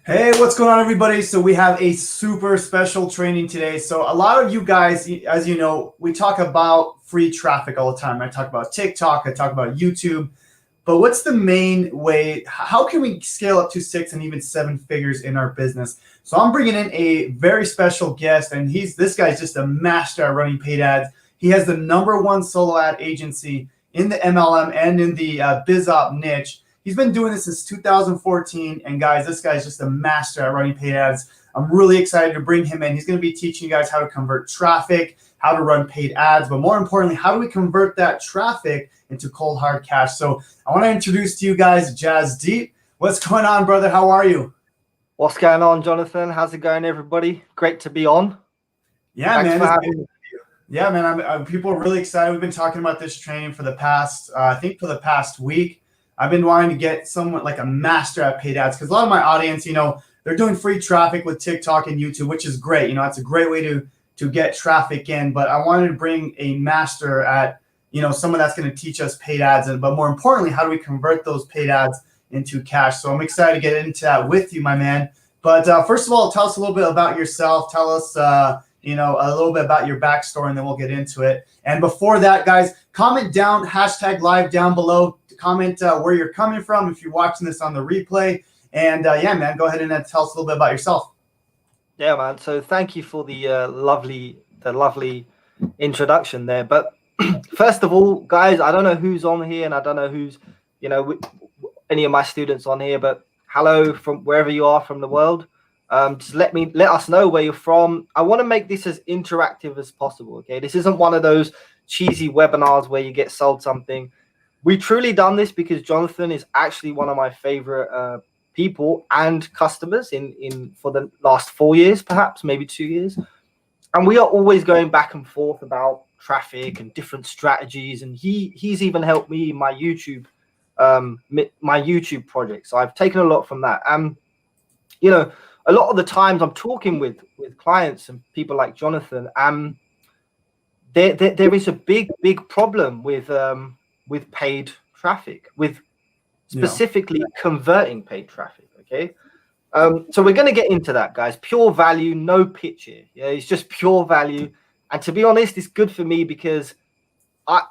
Hey, what's going on, everybody? So we have a super special training today. So a lot of you guys, as you know, we talk about free traffic all the time. I talk about TikTok, I talk about YouTube, but what's the main way? How can we scale up to 6 and even 7 figures in our business? So I'm bringing in a very special guest, and this guy's just a master at running paid ads. He has the #1 solo ad agency in the MLM and in the BizOp niche. He's been doing this since 2014, and guys, this guy's just a master at running paid ads. I'm really excited to bring him in. He's going to be teaching you guys how to convert traffic, how to run paid ads, but more importantly, how do we convert that traffic into cold hard cash? So I want to introduce to you guys Jasdeep. What's going on, brother? How are you? What's going on, Jonathan? How's it going, everybody? Great to be on. Yeah, Thanks man. for having me. Yeah, man. People are really excited. We've been talking about this training for the past, I think, for the past week. I've been wanting to get someone like a master at paid ads because a lot of my audience, they're doing free traffic with TikTok and YouTube, which is great. It's a great way to get traffic in. But I wanted to bring a master at, someone that's going to teach us paid ads. But more importantly, how do we convert those paid ads into cash? So I'm excited to get into that with you, my man. But first of all, tell us a little bit about yourself. Tell us, a little bit about your backstory, and then we'll get into it. And before that, guys, comment down, #live down below. Comment where you're coming from if you're watching this on the replay. And yeah, man, go ahead and tell us a little bit about yourself. Yeah, man. So thank you for the lovely introduction there. But first of all, guys, I don't know who's on here, and I don't know who's, any of my students on here. But hello from wherever you are from the world. Just let us know where you're from. I want to make this as interactive as possible. Okay, this isn't one of those cheesy webinars where you get sold something. We truly done this because Jonathan is actually one of my favorite people and customers in for the last 4 years, perhaps maybe 2 years. And we are always going back and forth about traffic and different strategies. And he's even helped me in my YouTube project. So I've taken a lot from that. And a lot of the times I'm talking with clients and people like Jonathan, and there is a big problem with paid traffic, with specifically converting paid traffic. Okay, so we're going to get into that, guys. Pure value, no pitch here. Yeah, it's just pure value. And to be honest, it's good for me because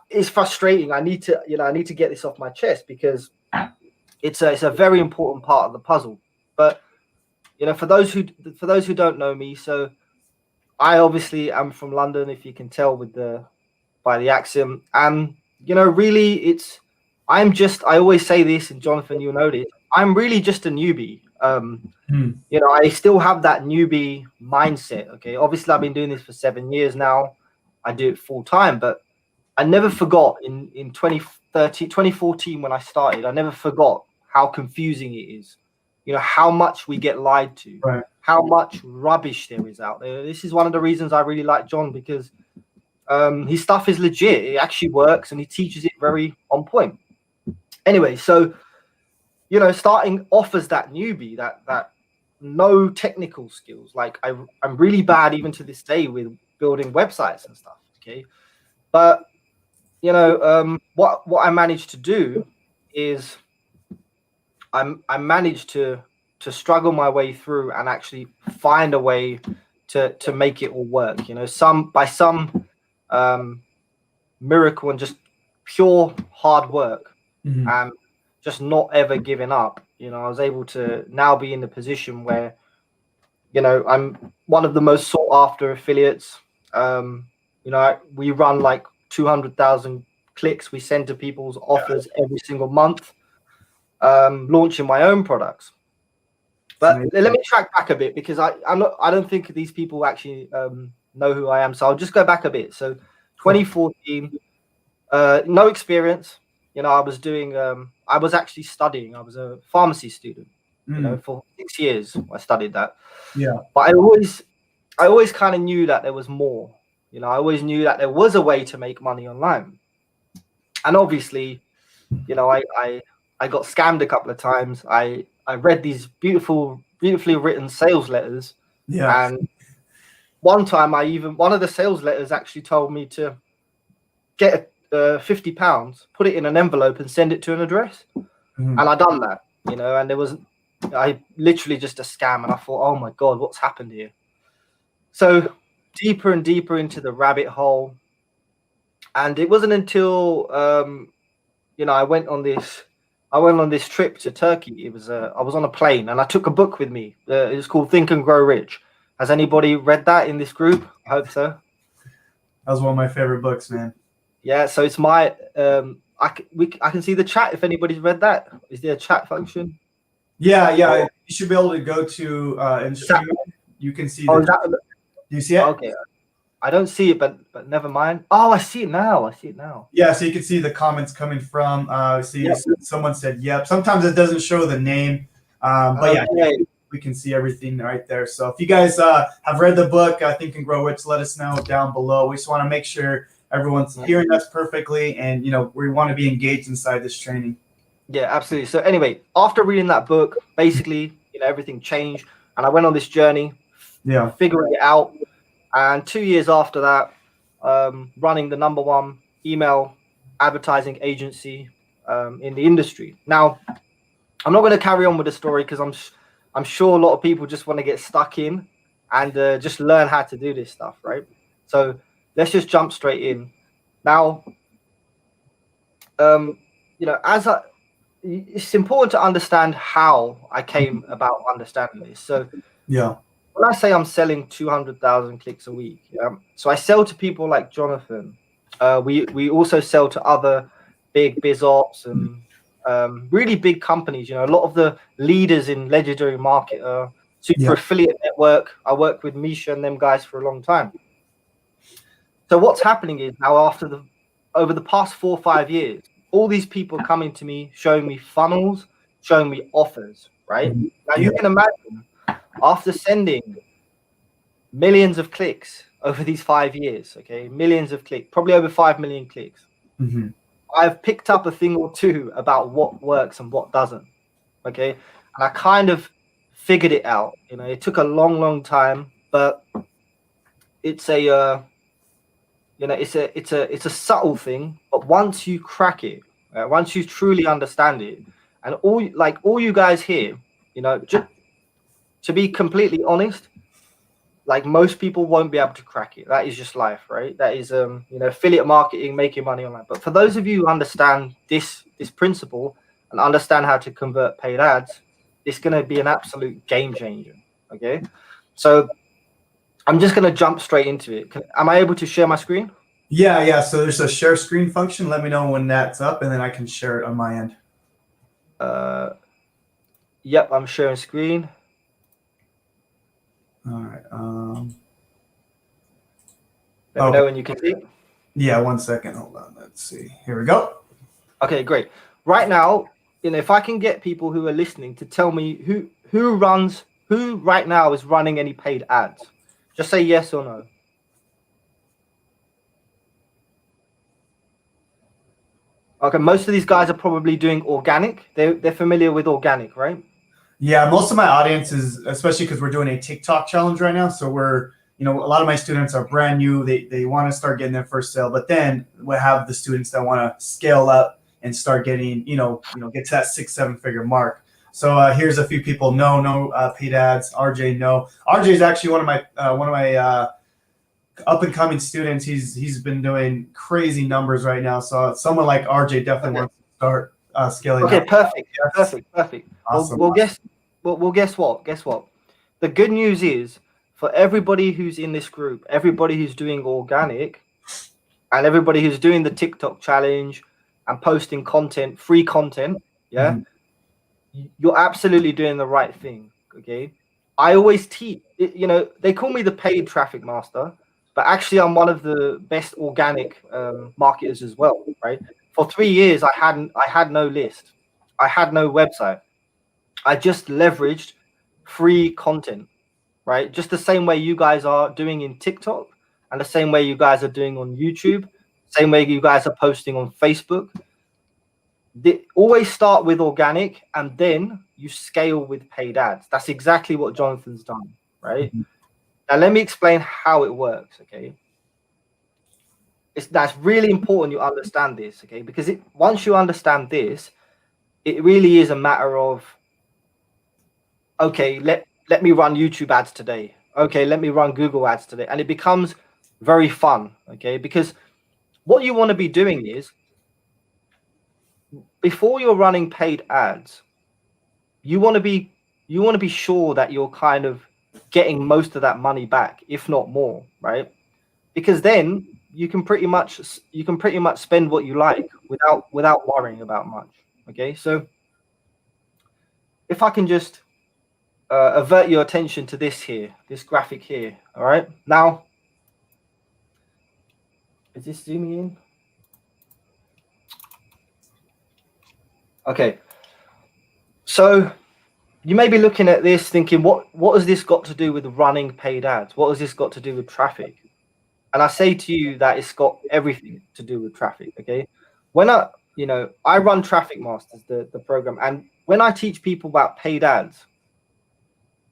it's frustrating. I need to get this off my chest because it's a very important part of the puzzle. But for those who don't know me, so I obviously am from London, if you can tell by the accent. And really, I always say this, and Jonathan, you'll know this, I'm really just a newbie. I still have that newbie mindset. Okay, obviously I've been doing this for 7 years now. I do it full time, but I never forgot in 2014 when I started, I never forgot how confusing it is. How much we get lied to, right, how much rubbish there is out there. This is one of the reasons I really like John, because his stuff is legit. It actually works, and he teaches it very on point. Anyway, so starting off as that newbie, that no technical skills. Like I'm really bad even to this day with building websites and stuff. Okay, but what I managed to do is I managed to struggle my way through and actually find a way to make it all work. By some miracle and just pure hard work, and just not ever giving up. I was able to now be in the position where I'm one of the most sought after affiliates. We run like 200,000 clicks we send to people's offers every single month, launching my own products. But let me track back a bit, because I don't think these people actually know who I am. So I'll just go back a bit. So 2014, no experience. I was doing, I was actually studying. I was a pharmacy student, for 6 years. I studied that. Yeah. But I always kind of knew that there was more. I always knew that there was a way to make money online. And obviously, I got scammed a couple of times. I read these beautifully written sales letters. Yeah. And one time one of the sales letters actually told me to get £50, put it in an envelope and send it to an address. And I done that, and there was I literally just a scam, and I thought, oh my God, what's happened here? So deeper and deeper into the rabbit hole, and it wasn't until I went on this trip to Turkey. It was I was on a plane, and I took a book with me. It was called Think and Grow Rich. Has anybody read that in this group? I hope so. That was one of my favorite books, man. Yeah, so it's my I can see the chat if anybody's read that. Is there a chat function? Yeah, you should be able to go to Instagram. You can see Oh, do you see it? Okay. I don't see it, but never mind. Oh, I see it now. Yeah, so you can see the comments coming from. Someone said yep. Sometimes it doesn't show the name, but yeah, we can see everything right there. So if you guys have read the book, Think and Grow Rich, let us know down below. We just want to make sure everyone's hearing us perfectly, and we want to be engaged inside this training. Yeah, absolutely. So anyway, after reading that book, basically, everything changed, and I went on this journey, figuring it out. And 2 years after that, running the #1 email advertising agency in the industry. Now, I'm not going to carry on with the story because I'm sure a lot of people just want to get stuck in and just learn how to do this stuff, right? So let's just jump straight in. Now, it's important to understand how I came about understanding this. So when I say I'm selling 200,000 clicks a week, so I sell to people like Jonathan. We also sell to other big biz ops and really big companies. A lot of the leaders in legendary market are Super Affiliate Network. I worked with Misha and them guys for a long time. So what's happening is now over the past 4 or 5 years, all these people coming to me, showing me funnels, showing me offers, right? Now you can imagine, after sending millions of clicks over these 5 years, okay, millions of clicks, probably over 5 million clicks, I've picked up a thing or two about what works and what doesn't, okay? And I kind of figured it out. It took a long time, but it's a it's a subtle thing. But once you crack it, once you truly understand it, and all you guys here, just to be completely honest, like most people won't be able to crack it. That is just life, right? That is affiliate marketing, making money online. But for those of you who understand this principle and understand how to convert paid ads, it's going to be an absolute game changer. Okay, so I'm just going to jump straight into it. Am I able to share my screen? Yeah. So there's a share screen function. Let me know when that's up, and then I can share it on my end. Yep, I'm sharing screen. All right. Let me know when you can see. Yeah, 1 second. Hold on. Let's see. Here we go. Okay, great. Right now, if I can get people who are listening to tell me who right now is running any paid ads, just say yes or no. Okay, most of these guys are probably doing organic. They're familiar with organic, right? Yeah, most of my audience is, especially because we're doing a TikTok challenge right now. So we're, a lot of my students are brand new. They want to start getting their first sale, but then we have the students that want to scale up and start getting, get to that 6-7 figure mark. So here's a few people. No paid ads. RJ, no. RJ is actually one of my up and coming students. He's been doing crazy numbers right now. So someone like RJ definitely wants to start scaling. Okay, up. Perfect. Awesome. Well, guess what? The good news is, for everybody who's in this group, everybody who's doing organic, and everybody who's doing the TikTok challenge and posting content, free content, you're absolutely doing the right thing. Okay, I always teach. They call me the paid traffic master, but actually I'm one of the best organic marketers as well, right? For 3 years, I had no list, I had no website. I just leveraged free content, right? Just the same way you guys are doing in TikTok, and the same way you guys are doing on YouTube, same way you guys are posting on Facebook. They always start with organic, and then you scale with paid ads. That's exactly what Jonathan's done, right? Now let me explain how it works, okay? That's really important you understand this, okay? Because once you understand this, it really is a matter of okay, let me run YouTube ads today. Okay, let me run Google ads today. And it becomes very fun, okay? Because what you want to be doing is, before you're running paid ads, you want to be sure that you're kind of getting most of that money back, if not more, right? Because then you can pretty much spend what you like without worrying about much. Okay, so if I can just avert your attention to this graphic here. All right, now is this zooming in? Okay, so you may be looking at this thinking, what has this got to do with running paid ads? What has this got to do with traffic? And I say to you that it's got everything to do with traffic. Okay, when I run Traffic Masters, the program, and when I teach people about paid ads,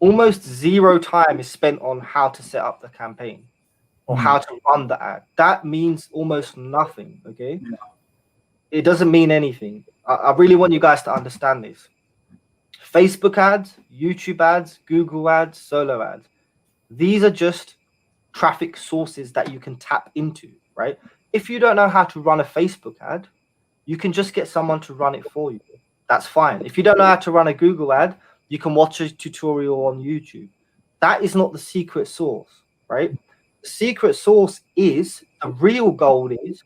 almost zero time is spent on how to set up the campaign or how to run the ad. That means almost nothing. Okay, it doesn't mean anything. I really want you guys to understand this. Facebook ads, YouTube ads, Google ads, solo ads, these are just traffic sources that you can tap into, right? If you don't know how to run a Facebook ad, you can just get someone to run it for you. That's fine. If you don't know how to run a Google ad, you can watch a tutorial on YouTube. That is not the secret source, right? The secret source is, the real goal is,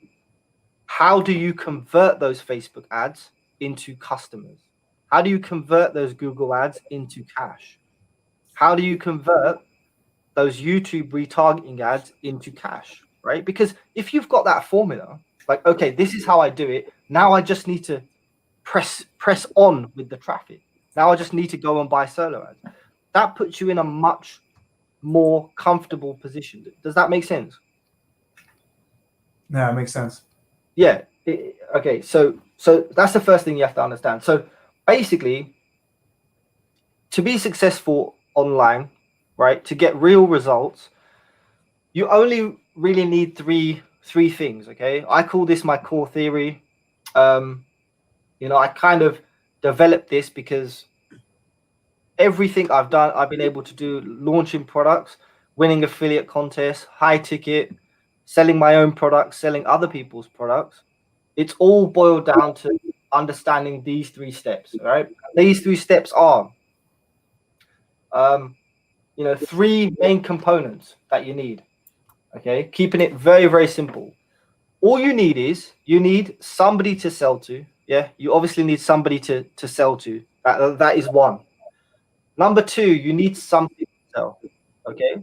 how do you convert those Facebook ads into customers? How do you convert those Google ads into cash? How do you convert those YouTube retargeting ads into cash, right? Because if you've got that formula, like, okay, this is how I do it. Now I just need to press on with the traffic. Now I just need to go and buy solo ads. That puts you in a much more comfortable position. Does that make sense? Yeah, it makes sense. Yeah. Okay. So that's the first thing you have to understand. So basically, to be successful online, right, to get real results, you only really need three things. Okay, I call this my core theory. I kind of developed this because everything I've done, I've been able to do: launching products, winning affiliate contests, high ticket, selling my own products, selling other people's products. It's all boiled down to understanding these 3 steps. All right, these 3 steps are 3 main components that you need. Okay, keeping it very, very simple. All you need is, you need somebody to sell to. Yeah, you obviously need somebody to sell to. That is one. Number 2, you need something to sell. Okay,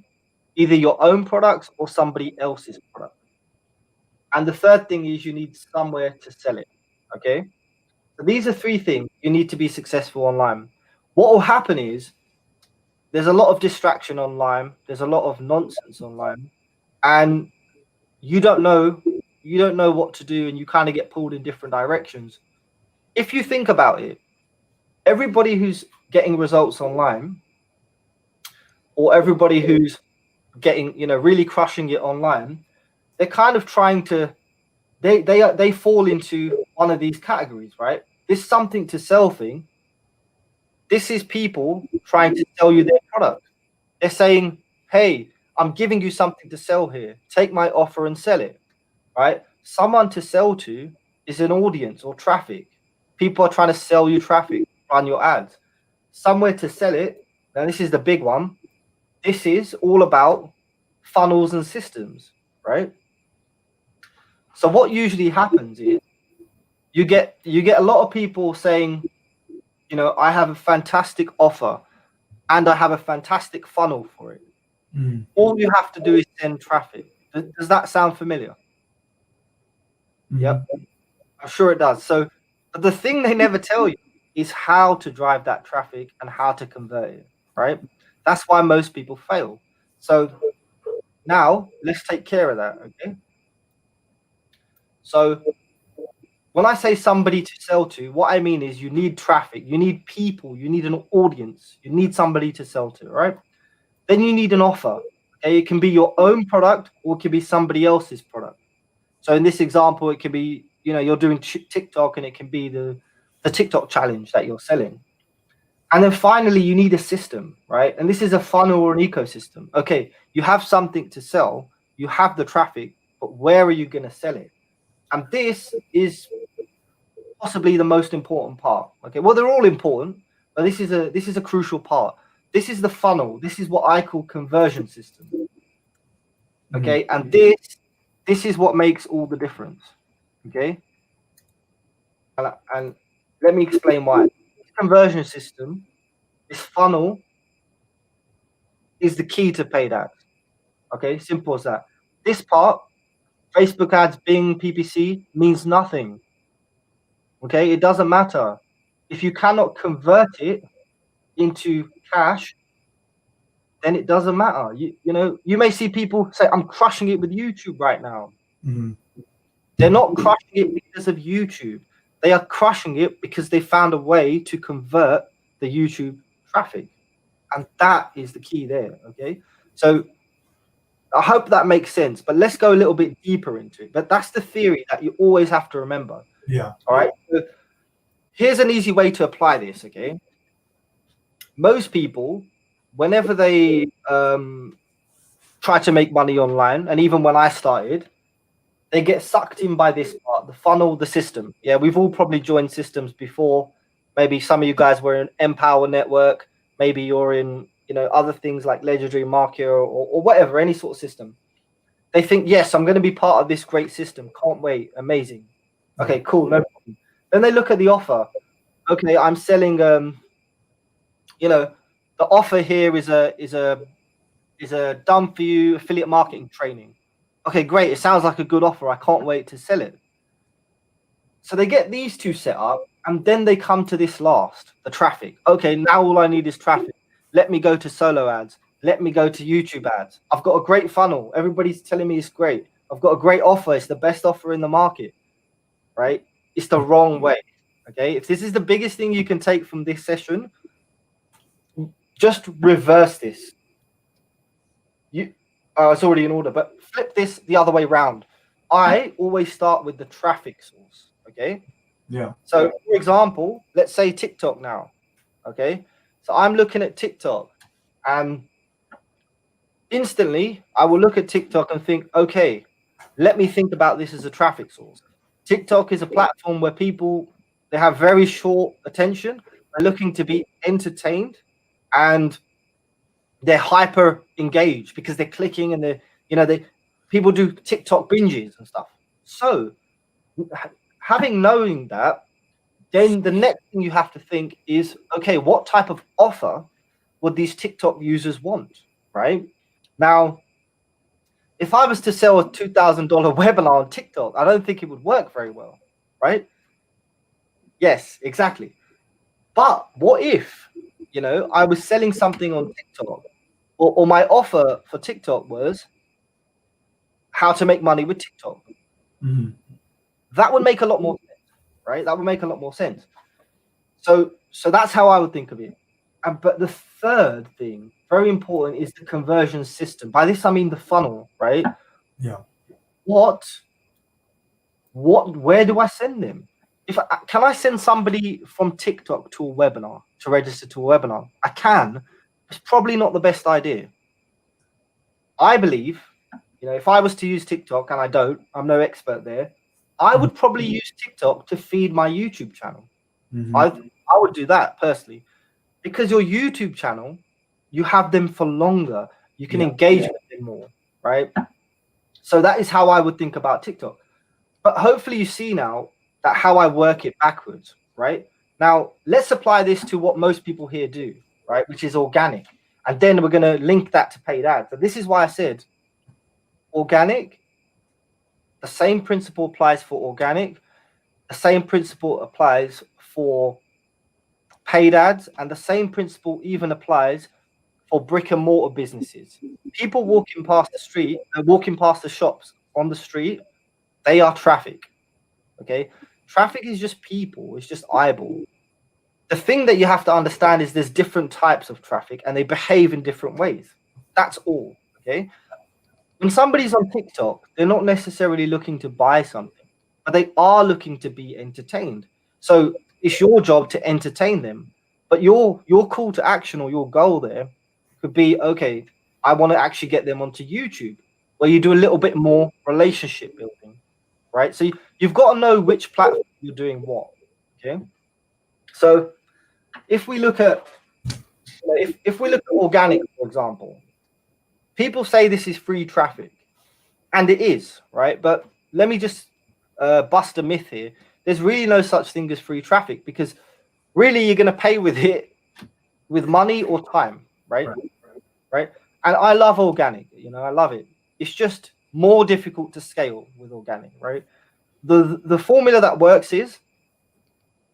either your own products or somebody else's product. And the third thing is, you need somewhere to sell it. Okay, so these are 3 things you need to be successful online. What will happen is, there's a lot of distraction online. There's a lot of nonsense online, and you don't know what to do, and you kind of get pulled in different directions. If you think about it, everybody who's getting results online, or everybody who's getting, really crushing it online, they're kind of trying to, they fall into one of these categories, right? This something to sell thing, this is people trying to sell you their product. They're saying, hey, I'm giving you something to sell here. Take my offer and sell it, right? Someone to sell to is an audience or traffic. People are trying to sell you traffic, run your ads. Somewhere to sell it. Now, this is the big one. This is all about funnels and systems, right? So what usually happens is, you get a lot of people saying, I have a fantastic offer and I have a fantastic funnel for it. All you have to do is send traffic. Does that sound familiar? Yep, I'm sure it does. So the thing they never tell you is how to drive that traffic and how to convert it, right? That's why most people fail. So now let's take care of that, okay? So when I say somebody to sell to, what I mean is, you need traffic, you need people, you need an audience, you need somebody to sell to, right? Then you need an offer. Okay? It can be your own product, or it can be somebody else's product. So in this example, it can be, you're doing TikTok, and it can be the TikTok challenge that you're selling. And then finally, you need a system, right? And this is a funnel or an ecosystem. Okay, you have something to sell, you have the traffic, but where are you going to sell it? And this is possibly the most important part. Okay, well, they're all important, but this is a crucial part. This is the funnel. This is what I call conversion system. Okay, and this is what makes all the difference. Okay, and let me explain why. This conversion system, this funnel, is the key to paid ads. Okay, simple as that. This part, Facebook ads, Bing, PPC, means nothing. Okay, it doesn't matter if you cannot convert it into cash. Then it doesn't matter. You know, you may see people say, "I'm crushing it with YouTube right now." They're not crushing it because of YouTube. They are crushing it because they found a way to convert the YouTube traffic. And that is the key there, okay? So I hope that makes sense, but let's go a little bit deeper into it. But that's the theory that you always have to remember. Yeah. All right. So here's an easy way to apply this, okay? Most people, whenever they try to make money online, and even when I started, they get sucked in by this part, the funnel, the system. Yeah, we've all probably joined systems before. Maybe some of you guys were in Empower Network. Maybe you're in, you know, other things like Legendary Market or whatever, any sort of system. They think, yes, I'm going to be part of this great system. Can't wait. Amazing. Okay, cool. No problem. Then they look at the offer. Okay, I'm selling. You know, the offer here is a done for you affiliate marketing training. Okay, great. It sounds like a good offer. I can't wait to sell it. So they get these two set up, and then they come to this last, the traffic. Okay, now all I need is traffic. Let me go to solo ads. Let me go to YouTube ads. I've got a great funnel. Everybody's telling me it's great. I've got a great offer. It's the best offer in the market, right? It's the wrong way, okay? If this is the biggest thing you can take from this session, just reverse this. It's already in order, but flip this the other way around. I always start with the traffic source, okay? Yeah. So, for example, let's say TikTok now, okay? So I'm looking at TikTok, and instantly I will look at TikTok and think, okay, let me think about this as a traffic source. TikTok is a platform where people, they have very short attention. They're looking to be entertained, and they're hyper engaged because they're clicking and people do TikTok binges and stuff. So knowing that, then the next thing you have to think is, okay, what type of offer would these TikTok users want, right? Now, if I was to sell a $2,000 webinar on TikTok, I don't think it would work very well, right? Yes, exactly. But what if, I was selling something on TikTok, or my offer for TikTok was how to make money with TikTok? Mm-hmm. That would make a lot more sense, right? That would make a lot more sense. So that's how I would think of it. But the third thing, very important, is the conversion system. By this, I mean the funnel, right? Yeah. Where do I send them? Can I send somebody from TikTok to a webinar, to register to a webinar? I can. It's probably not the best idea. I believe, if I was to use TikTok, and I don't, I'm no expert there, I would probably use TikTok to feed my YouTube channel. Mm-hmm. I would do that personally, because your YouTube channel, you have them for longer. You can engage with them more, right? So that is how I would think about TikTok. But hopefully you see now that how I work it backwards, right? Now, let's apply this to what most people here do, right? Which is organic. And then we're going to link that to paid ads. So this is why I said organic, the same principle applies for organic. The same principle applies for paid ads, and the same principle even applies for brick and mortar businesses. People walking past the street, walking past the shops on the street, they are traffic. Okay, traffic is just people, it's just eyeball. The thing that you have to understand is there's different types of traffic and they behave in different ways. That's all. Okay, when somebody's on TikTok, they're not necessarily looking to buy something, but they are looking to be entertained. So it's your job to entertain them. But your call to action or your goal there could be, okay, I want to actually get them onto YouTube, where you do a little bit more relationship building, right? So you've got to know which platform you're doing what. Okay. So if we look at if we look at organic, for example, people say this is free traffic, and it is, right? But let me just bust a myth here. There's really no such thing as free traffic, because really you're going to pay with it with money or time, right? Right. And I love organic, I love it. It's just more difficult to scale with organic, right? The formula that works is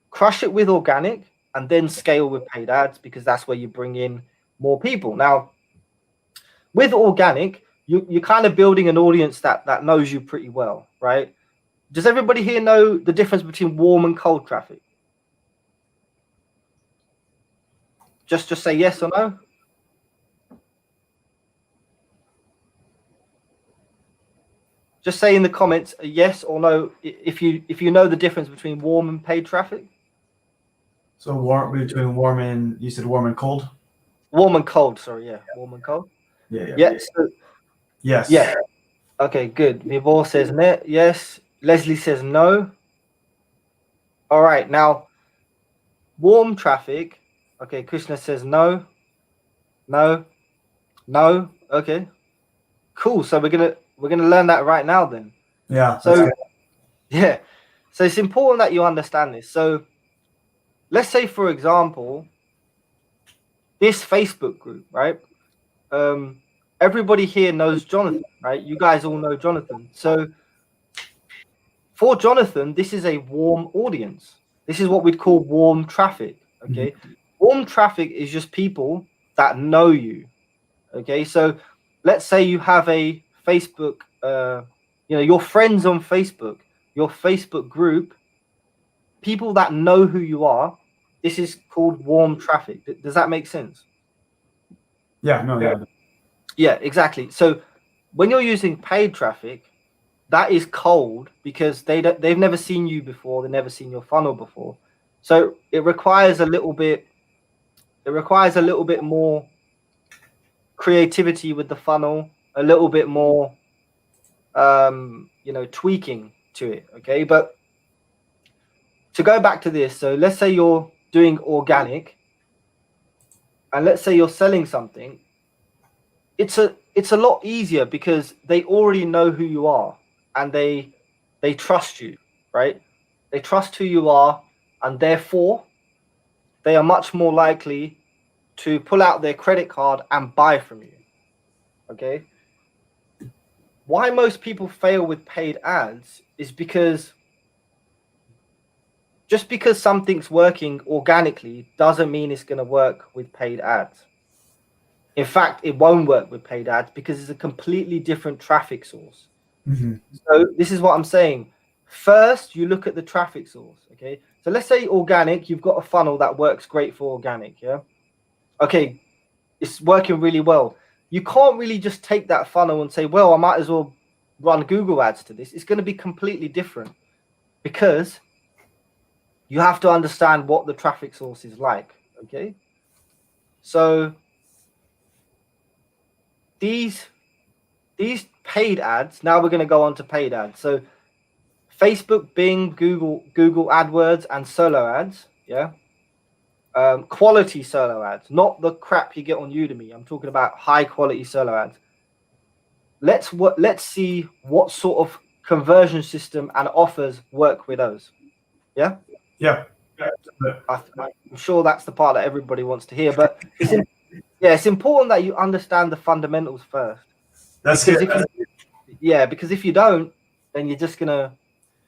crush it with organic and then scale with paid ads, because that's where you bring in more people. Now, with organic, you're kind of building an audience that knows you pretty well, right? Does everybody here know the difference between warm and cold traffic? Just say yes or no. Just say in the comments yes or no if you know the difference between warm and paid traffic. So between warm and, you said warm and cold? Warm and cold, sorry, yeah. Warm and cold. Yeah. So, yes. Yeah. Okay, good. Vivor says yes. Leslie says no. All right, now warm traffic. Okay, Krishna says no. No. Okay. Cool. So we're gonna learn that right now then. Yeah. So yeah. So it's important that you understand this. So let's say, for example, this Facebook group, right? Everybody here knows Jonathan, right? You guys all know Jonathan. So for Jonathan, this is a warm audience. This is what we'd call warm traffic. Okay. Mm-hmm. Warm traffic is just people that know you. Okay. So let's say you have a Facebook, your friends on Facebook, your Facebook group, people that know who you are. This is called warm traffic. Does that make sense? Yeah, exactly. So when you're using paid traffic, that is cold, because they've never seen you before, they've never seen your funnel before. So it requires a little bit more creativity with the funnel, a little bit more tweaking to it. Okay. But to go back to this, so let's say you're doing organic and let's say you're selling something. It's a lot easier because they already know who you are and they trust you, right? They trust who you are, and therefore they are much more likely to pull out their credit card and buy from you. Okay. Why most people fail with paid ads is because just because something's working organically doesn't mean it's going to work with paid ads. In fact, it won't work with paid ads because it's a completely different traffic source. Mm-hmm. So this is what I'm saying. First, you look at the traffic source. Okay. So let's say organic, you've got a funnel that works great for organic. Yeah. Okay. It's working really well. You can't really just take that funnel and say, well, I might as well run Google ads to this. It's going to be completely different because you have to understand what the traffic source is like. Okay. So these paid ads, now we're going to go on to paid ads. So Facebook, Bing, Google AdWords, and solo ads. Yeah. Quality solo ads, not the crap you get on Udemy. I'm talking about high quality solo ads. Let's see what sort of conversion system and offers work with those. Yeah. I'm sure that's the part that everybody wants to hear, but it's important that you understand the fundamentals first. That's good. Because if you don't, then you're just gonna,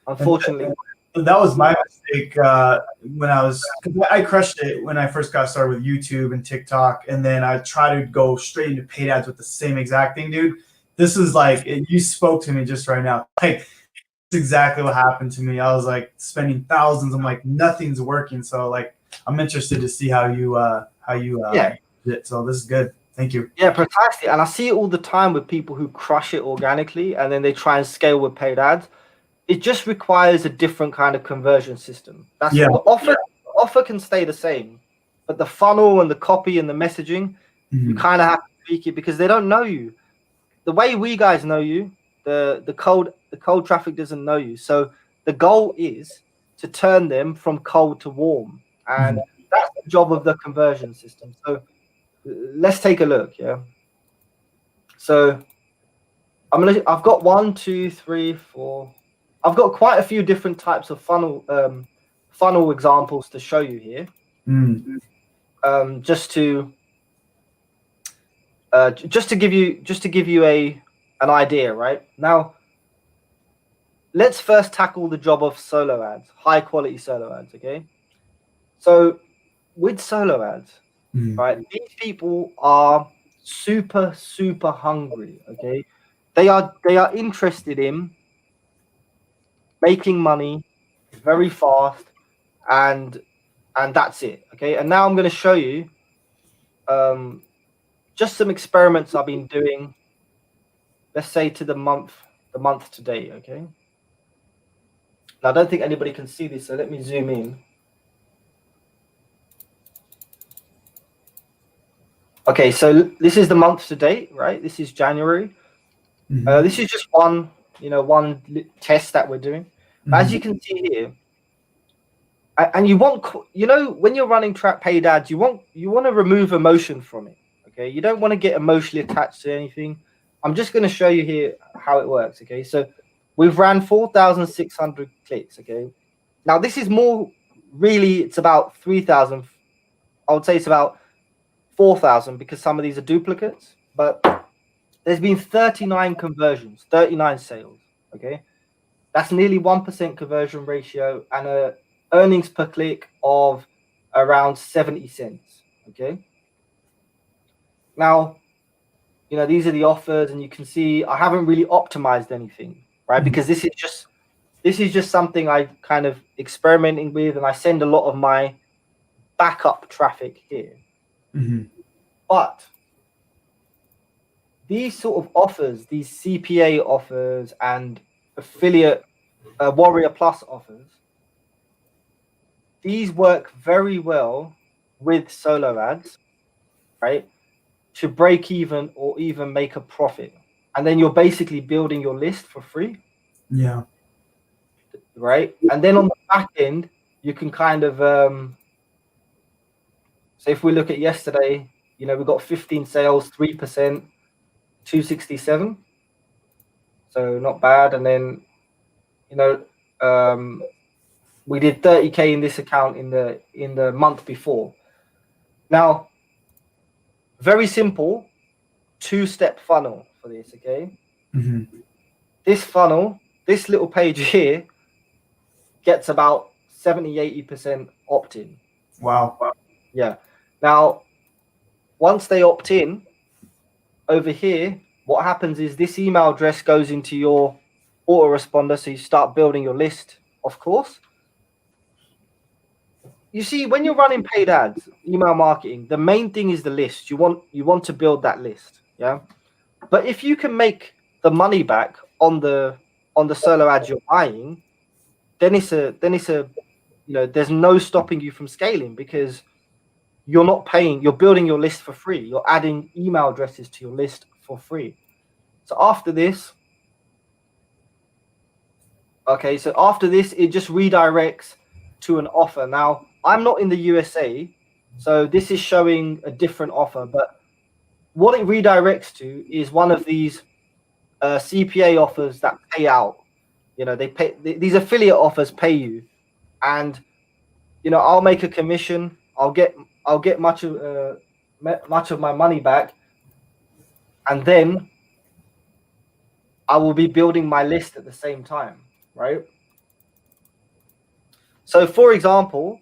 unfortunately. That was my mistake when I crushed it when I first got started with YouTube and TikTok, and then I tried to go straight into paid ads with the same exact thing, dude. This is like, you spoke to me just right now. Like, it's exactly what happened to me. I was like spending thousands. I'm like, nothing's working. So like, I'm interested to see how you did it. So this is good. Thank you. Yeah, precisely. And I see it all the time with people who crush it organically and then they try and scale with paid ads. It just requires a different kind of conversion system. The offer can stay the same, but the funnel and the copy and the messaging, you kind of have to tweak it because they don't know you. The way we guys know you, the cold traffic doesn't know you. So the goal is to turn them from cold to warm, and that's the job of the conversion system. So let's take a look. Yeah. So I've got 1, 2, 3, 4. I've got quite a few different types of funnel examples to show you here. Just to give you an idea, right? Now, let's first tackle the job of solo ads, high quality solo ads. Okay, so with solo ads, right? These people are super hungry. Okay, they are interested in making money very fast, and that's it. Okay, and now I'm going to show you just some experiments I've been doing. Let's say to the month to date. Okay, now I don't think anybody can see this, so let me zoom in. Okay, so this is the month to date, right? This is January. This is just one test that we're doing. As you can see here, and you want, when you're running paid ads, you want to remove emotion from it. Okay, you don't want to get emotionally attached to anything. I'm just going to show you here how it works. Okay, so we've ran 4,600 clicks. Okay, now this is more, really, it's about 3,000. I would say it's about 4,000 because some of these are duplicates, but there's been 39 conversions, 39 sales. Okay, that's nearly 1% conversion ratio and a earnings per click of around 70 cents. Okay, now these are the offers, and you can see I haven't really optimized anything, right? Because this is just something I kind of experimenting with, and I send a lot of my backup traffic here. But these sort of offers, these CPA offers and affiliate Warrior Plus offers, these work very well with solo ads, right? To break even or even make a profit. And then you're basically building your list for free. Yeah. Right. And then on the back end, you can kind of, so if we look at yesterday, we got 15 sales, 3%, 267. So not bad. And then, we did 30K in this account in the month before. Now, very simple 2-step funnel for this. Okay. This funnel, this little page here, gets about 70-80% opt-in. Wow. Yeah. Now, once they opt in, over here, what happens is this email address goes into your autoresponder, so you start building your list, of course. You see, when you're running paid ads, email marketing, the main thing is the list. You want to build that list, yeah. But if you can make the money back on the solo ads you're buying, then it's a there's no stopping you from scaling because you're not paying. You're building your list for free. You're adding email addresses to your list for free. So after this, it just redirects to an offer. Now, I'm not in the USA, so this is showing a different offer, but what it redirects to is one of these CPA offers that pay out. They pay, these affiliate offers pay you, and I'll make a commission. I'll get much of my money back, and then I will be building my list at the same time, right? So, for example,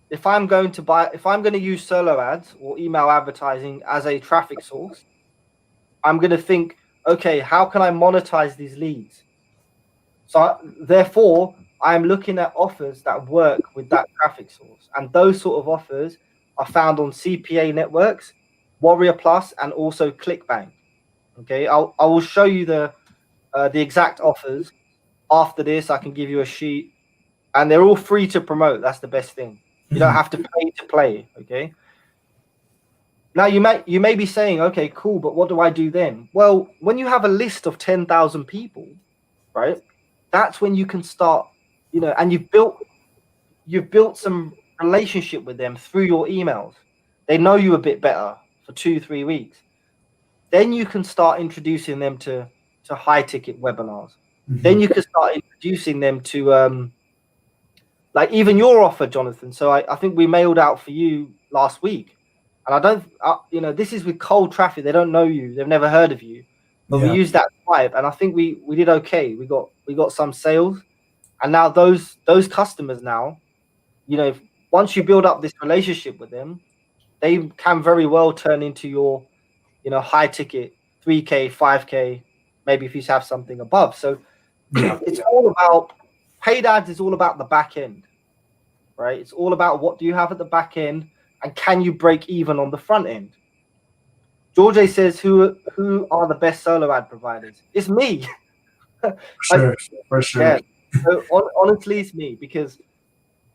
if I'm going to use solo ads or email advertising as a traffic source, I'm going to think, okay, how can I monetize these leads? So, therefore, I'm looking at offers that work with that traffic source, and those sort of offers are found on CPA networks, Warrior Plus, and also ClickBank. Okay, I will show you the exact offers after this. I can give you a sheet, and they're all free to promote. That's the best thing. You don't have to pay to play. Okay. Now you may be saying, okay, cool, but what do I do then? Well, when you have a list of 10,000 people, right? That's when you can start, and you've built some relationship with them through your emails. They know you a bit better for 2-3 weeks. Then you can start introducing them to high ticket webinars. Then you can start introducing them to like even your offer, Jonathan. So I think we mailed out for you last week. And I don't, this is with cold traffic. They don't know you. They've never heard of you. But we used that vibe, and I think we did okay. We got some sales, and now those customers now, once you build up this relationship with them, they can very well turn into your, high ticket 3K, 5K, maybe if you have something above. So it's all about paid ads. Is all about the back end, right? It's all about what do you have at the back end, and can you break even on the front end? George says, who are the best solo ad providers? It's me. For sure. Yeah. So honestly, it's me, because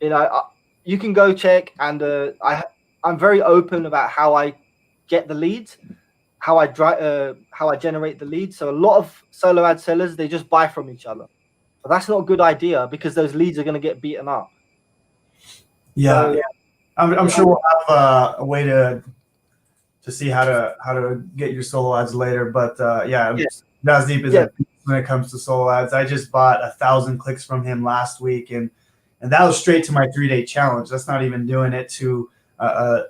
you can go check, and I'm very open about how I get the leads, how I generate the leads. So a lot of solo ad sellers, they just buy from each other, but that's not a good idea, because those leads are going to get beaten up. Yeah, so, I'm sure we'll have a way to see how to get your solo ads later. But Jasdeep is a beast when it comes to solo ads. I just bought 1,000 clicks from him last week, and that was straight to my 3-day challenge. That's not even doing it to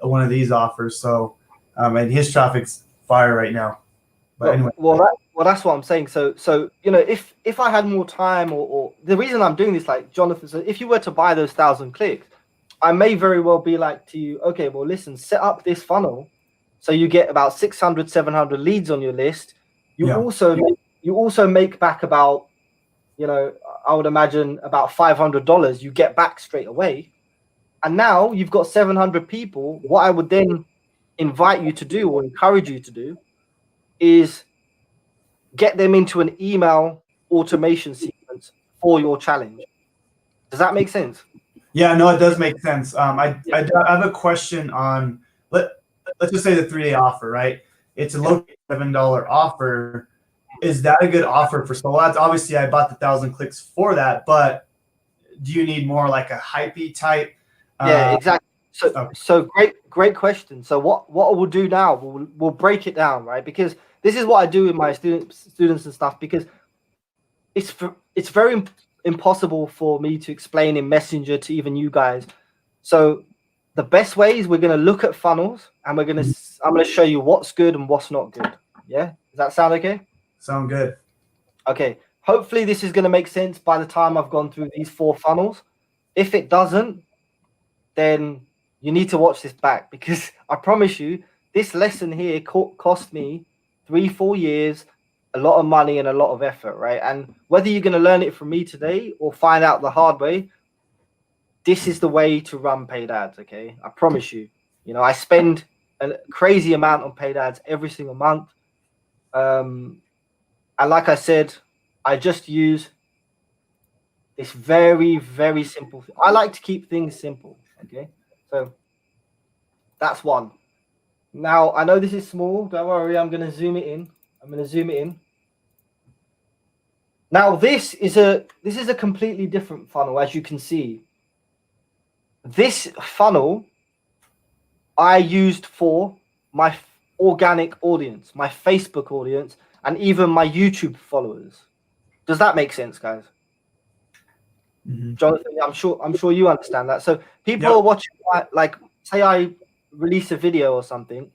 one of these offers. So, and his traffic's fire right now. But anyway. Well, that's what I'm saying. So if I had more time, or the reason I'm doing this, like Jonathan, so if you were to buy those 1,000 clicks, I may very well be like to you, okay, well, listen, set up this funnel so you get about 600, 700 leads on your list. You also make back about, I would imagine about $500 you get back straight away. And now you've got 700 people. What I would then invite you to do, or encourage you to do, is get them into an email automation sequence for your challenge. Does that make sense? Yeah, no, it does make sense. I have a question on, let's just say the 3-day offer, right? It's a low $7 offer. Is that a good offer for solo ads? Obviously, I bought the 1,000 clicks for that, but do you need more like a hypey type? Yeah, exactly. So great question. So what we'll do now, we'll break it down, right? Because this is what I do with my students and stuff, because it's very impossible for me to explain in Messenger to even you guys. So the best way is we're going to look at funnels, and I'm going to show you what's good and what's not good. Yeah, does that sound okay? Sound good. Okay. Hopefully this is going to make sense by the time I've gone through these 4 funnels. If it doesn't, then you need to watch this back, because I promise you, this lesson here cost me 3-4 years, a lot of money, and a lot of effort, right? And whether you're going to learn it from me today or find out the hard way, this is the way to run paid ads, okay? I promise you. I spend a crazy amount on paid ads every single month. And like I said, I just use this very, very simple thing. I like to keep things simple, okay? So that's one. Now, I know this is small. Don't worry, I'm going to zoom it in. Now, this is a completely different funnel, as you can see. This funnel I used for my organic audience, my Facebook audience, and even my YouTube followers. Does that make sense, guys? Jonathan, I'm sure you understand that. So people are watching, like, say I release a video or something,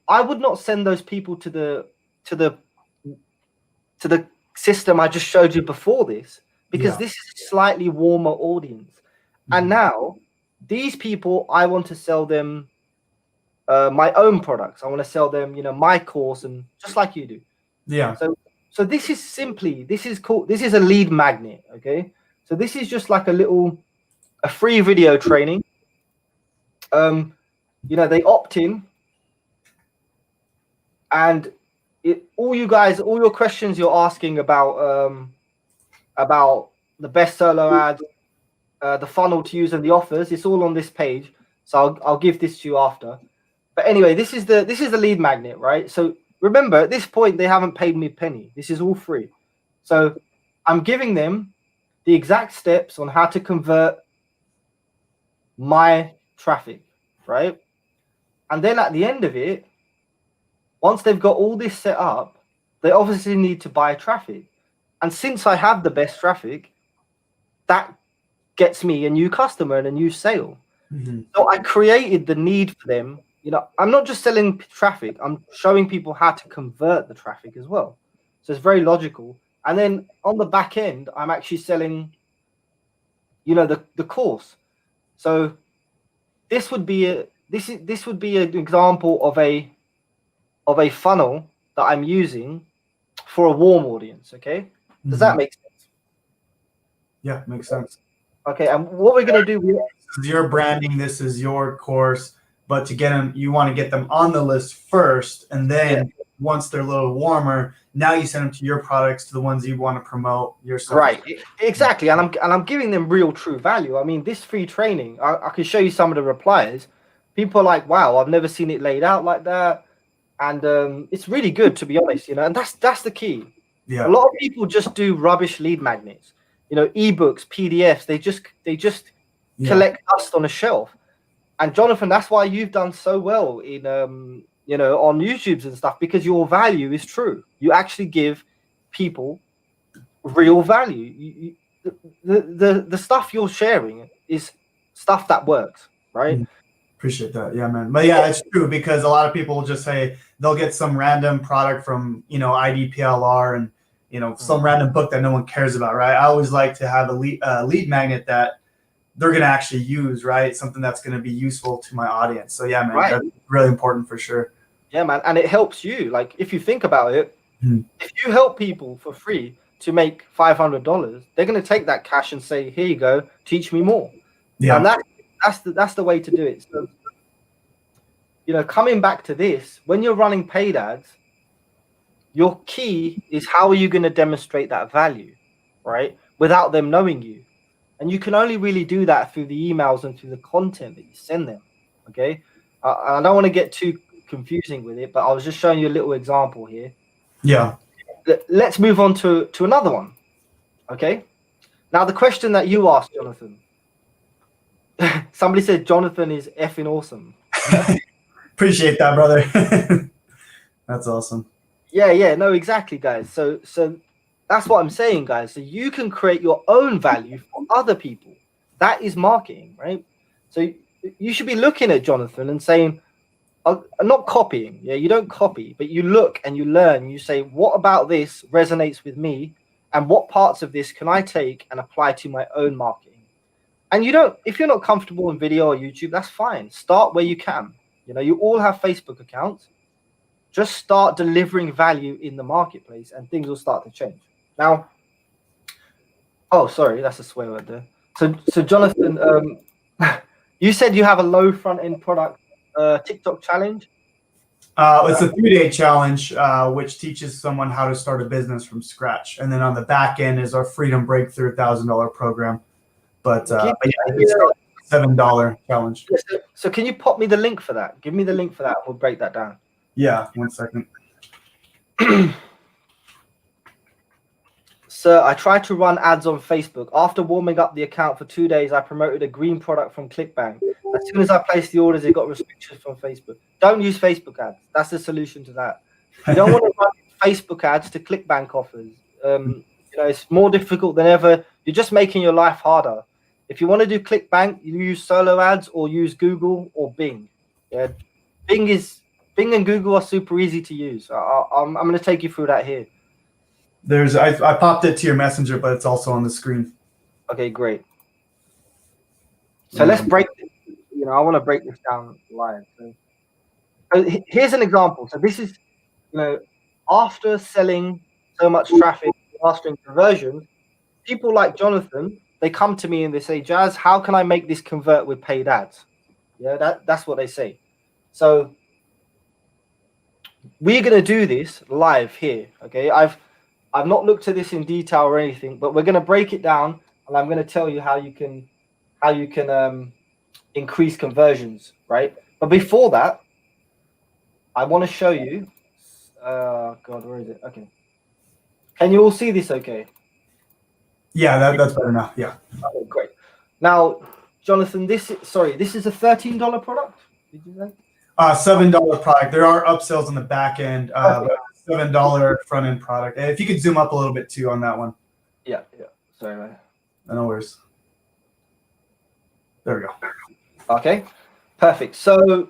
I would not send those people to the system I just showed you before this, because this is a slightly warmer audience. And now these people, I want to sell them my own products. I want to sell them, my course, and just like you do. Yeah. So this is a lead magnet. Okay. So this is just like a free video training. They opt in, and all your questions you're asking about the best solo ads, the funnel to use and the offers. It's all on this page. So I'll give this to you after. But anyway, this is the lead magnet, right? So remember, at this point, they haven't paid me a penny. This is all free. So I'm giving them the exact steps on how to convert my traffic, right? And then at the end of it, once they've got all this set up, they obviously need to buy traffic. And since I have the best traffic, that gets me a new customer and a new sale. Mm-hmm. So I created the need for them. You know, I'm not just selling traffic, I'm showing people how to convert the traffic as well. So it's very logical. And then on the back end, I'm actually selling, you know, the course. So this would be an example of a funnel that I'm using for a warm audience. Okay, does that make sense? Yeah, makes sense. Okay, and what we're gonna do? This is your branding. This is your course. But to get them, you want to get them on the list first, and then once they're a little warmer, now you send them to your products, to the ones you want to promote yourself. Right, exactly. And I'm giving them real, true value. I mean, this free training, I can show you some of the replies. People are like, "Wow, I've never seen it laid out like that," and it's really good, to be honest. You know, and that's the key. Yeah. A lot of people just do rubbish lead magnets. You know, ebooks, PDFs. They just collect dust on a shelf. And Jonathan, that's why you've done so well in you know, on YouTube's and stuff, because your value is true. You actually give people real value. The stuff you're sharing is stuff that works, right? Appreciate that. Yeah, man. But yeah, it's true, because a lot of people will just say they'll get some random product from, you know, IDPLR and, you know, some random book that no one cares about, right? I always like to have a lead magnet that they're going to actually use, right? Something that's going to be useful to my audience. So yeah, man, that's really important for sure. Yeah, man. And it helps you. Like, if you think about it, if you help people for free to make $500, they're going to take that cash and say, here you go, teach me more. Yeah. And that's the way to do it. So, you know, coming back to this, when you're running paid ads, your key is how are you going to demonstrate that value, right? Without them knowing you. And you can only really do that through the emails and through the content that you send them. Okay. I don't want to get too confusing with it, but I was just showing you a little example here. Yeah. Let's move on to another one. Okay. Now, the question that you asked, Jonathan, somebody said Jonathan is effing awesome. Appreciate that, brother. That's awesome. Yeah. No, exactly, guys. So that's what I'm saying, guys. So you can create your own value for other people. That is marketing, right? So you should be looking at Jonathan and saying, not copying. Yeah, you don't copy, but you look and you learn. You say, what about this resonates with me? And what parts of this can I take and apply to my own marketing? And if you're not comfortable in video or YouTube, that's fine. Start where you can. You know, you all have Facebook accounts. Just start delivering value in the marketplace and things will start to change. Now, oh, sorry, that's a swear word there. So Jonathan, you said you have a low front end product TikTok challenge. It's a 3-day challenge, which teaches someone how to start a business from scratch. And then on the back end is our Freedom Breakthrough $1,000 program. But yeah, it's a $7 challenge. So can you pop me the link for that? Give me the link for that. We'll break that down. Yeah, 1 second. Sir, I tried to run ads on Facebook. After warming up the account for 2 days, I promoted a green product from ClickBank. As soon as I placed the orders, it got restrictions from Facebook. Don't use Facebook ads. That's the solution to that. You don't want to run Facebook ads to ClickBank offers. You know, it's more difficult than ever. You're just making your life harder. If you want to do ClickBank, you use solo ads or use Google or Bing. Yeah, Bing and Google are super easy to use. I'm going to take you through that here. I popped it to your messenger, but it's also on the screen. Okay, great. So let's break this. You know, I want to break this down live. So here's an example. So this is, you know, after selling so much traffic, mastering conversion, people like Jonathan, they come to me and they say, Jazz, how can I make this convert with paid ads? Yeah, that's what they say. So we're going to do this live here. Okay, I've not looked at this in detail or anything, but we're going to break it down and I'm going to tell you how you can how you can increase conversions, right? But before that, I want to show you. God, where is it? Okay. Can you all see this? Okay. Yeah, that's better now. Yeah. Okay, great. Now, Jonathan, this is a $13 product. Did you say? $7 product. There are upsells on the back end, Okay. but $7 front end product. And if you could zoom up a little bit too on that one. Yeah. Sorry, man. No worries. There we go. Okay, perfect. So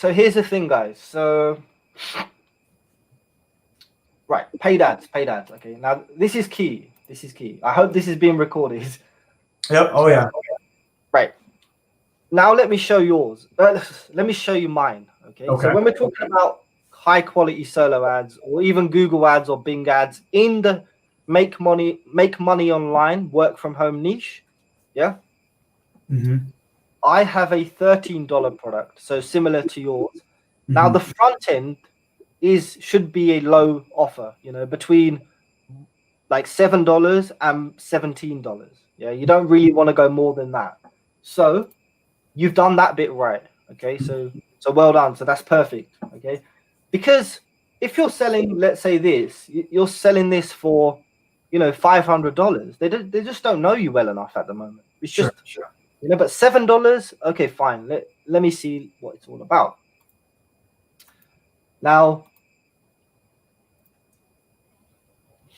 here's the thing, guys. So, right, paid ads. Okay, now this is key. I hope this is being recorded. Yep. Oh yeah. Right. Now let me show yours. Let me show you mine. Okay. Okay. So when we're talking about high quality solo ads, or even Google ads or Bing ads in the make money online, work from home niche, yeah. Mm-hmm. I have a $13 product, so similar to yours. Mm-hmm. Now the front end should be a low offer, between like $7 and $17. Yeah, you don't really want to go more than that. So you've done that bit right. Okay, so well done. So that's perfect. Okay, because if you're selling, let's say you're selling this for, $500. They just don't know you well enough at the moment. It's just sure. But $7, okay, fine. Let me see what it's all about. Now,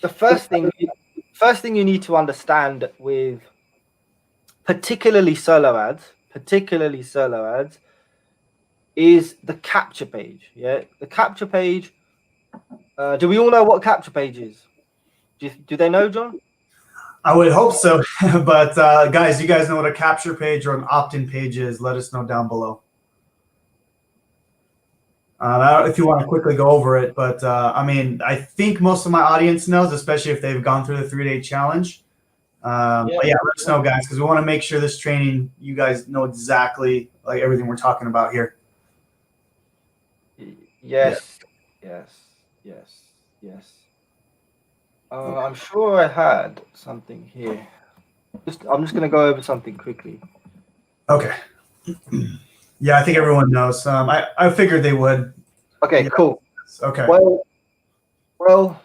the first thing you need to understand with particularly solo ads is the capture page. Yeah, the capture page. Do we all know what capture page is? Do they know, John? I would hope so, but guys, you guys know what a capture page or an opt-in page is? Let us know down below. I don't know if you want to quickly go over it, but I mean, I think most of my audience knows, especially if they've gone through the 3-day challenge. But yeah, let us know, guys, because we want to make sure this training, you guys know exactly like everything we're talking about here. Yes. I'm sure I had something here. I'm just going to go over something quickly. Okay. Yeah, I think everyone knows. I figured they would. Okay, yeah. Cool. Okay. Well.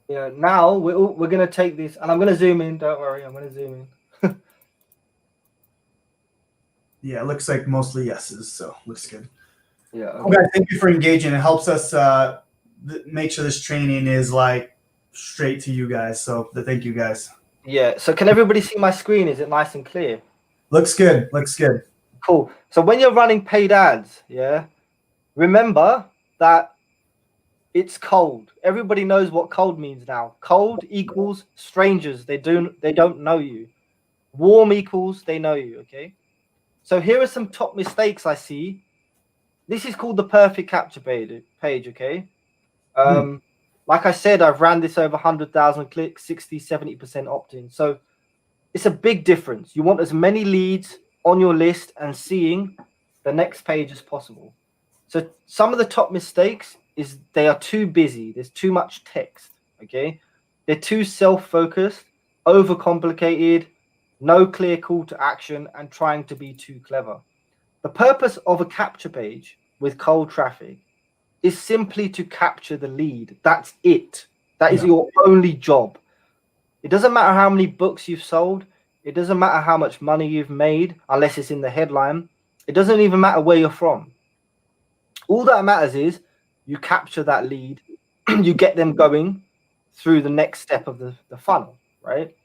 Yeah. Now we're going to take this, and I'm going to zoom in. Don't worry, I'm going to zoom in. Yeah, it looks like mostly yeses, so looks good. Yeah. Okay. Well, guys, thank you for engaging. It helps us make sure this training is like straight to you guys. So thank you, guys. Yeah. So can everybody see my screen? Is it nice and clear? Looks good. Looks good. Cool. So when you're running paid ads, yeah, remember that it's cold. Everybody knows what cold means now. Cold equals strangers. They don't know you. Warm equals they know you. Okay. So here are some top mistakes I see. This is called the perfect capture page. Okay. Like I said, I've ran this over 100,000 clicks, 60-70% opt-in. So it's a big difference. You want as many leads on your list and seeing the next page as possible. So some of the top mistakes is they are too busy. There's too much text. Okay. They're too self-focused, overcomplicated, no clear call to action, and trying to be too clever. The purpose of a capture page with cold traffic is simply to capture the lead. That's it. That is your only job. It doesn't matter how many books you've sold. It doesn't matter how much money you've made, unless it's in the headline. It doesn't even matter where you're from. All that matters is you capture that lead, you get them going through the next step of the funnel, right?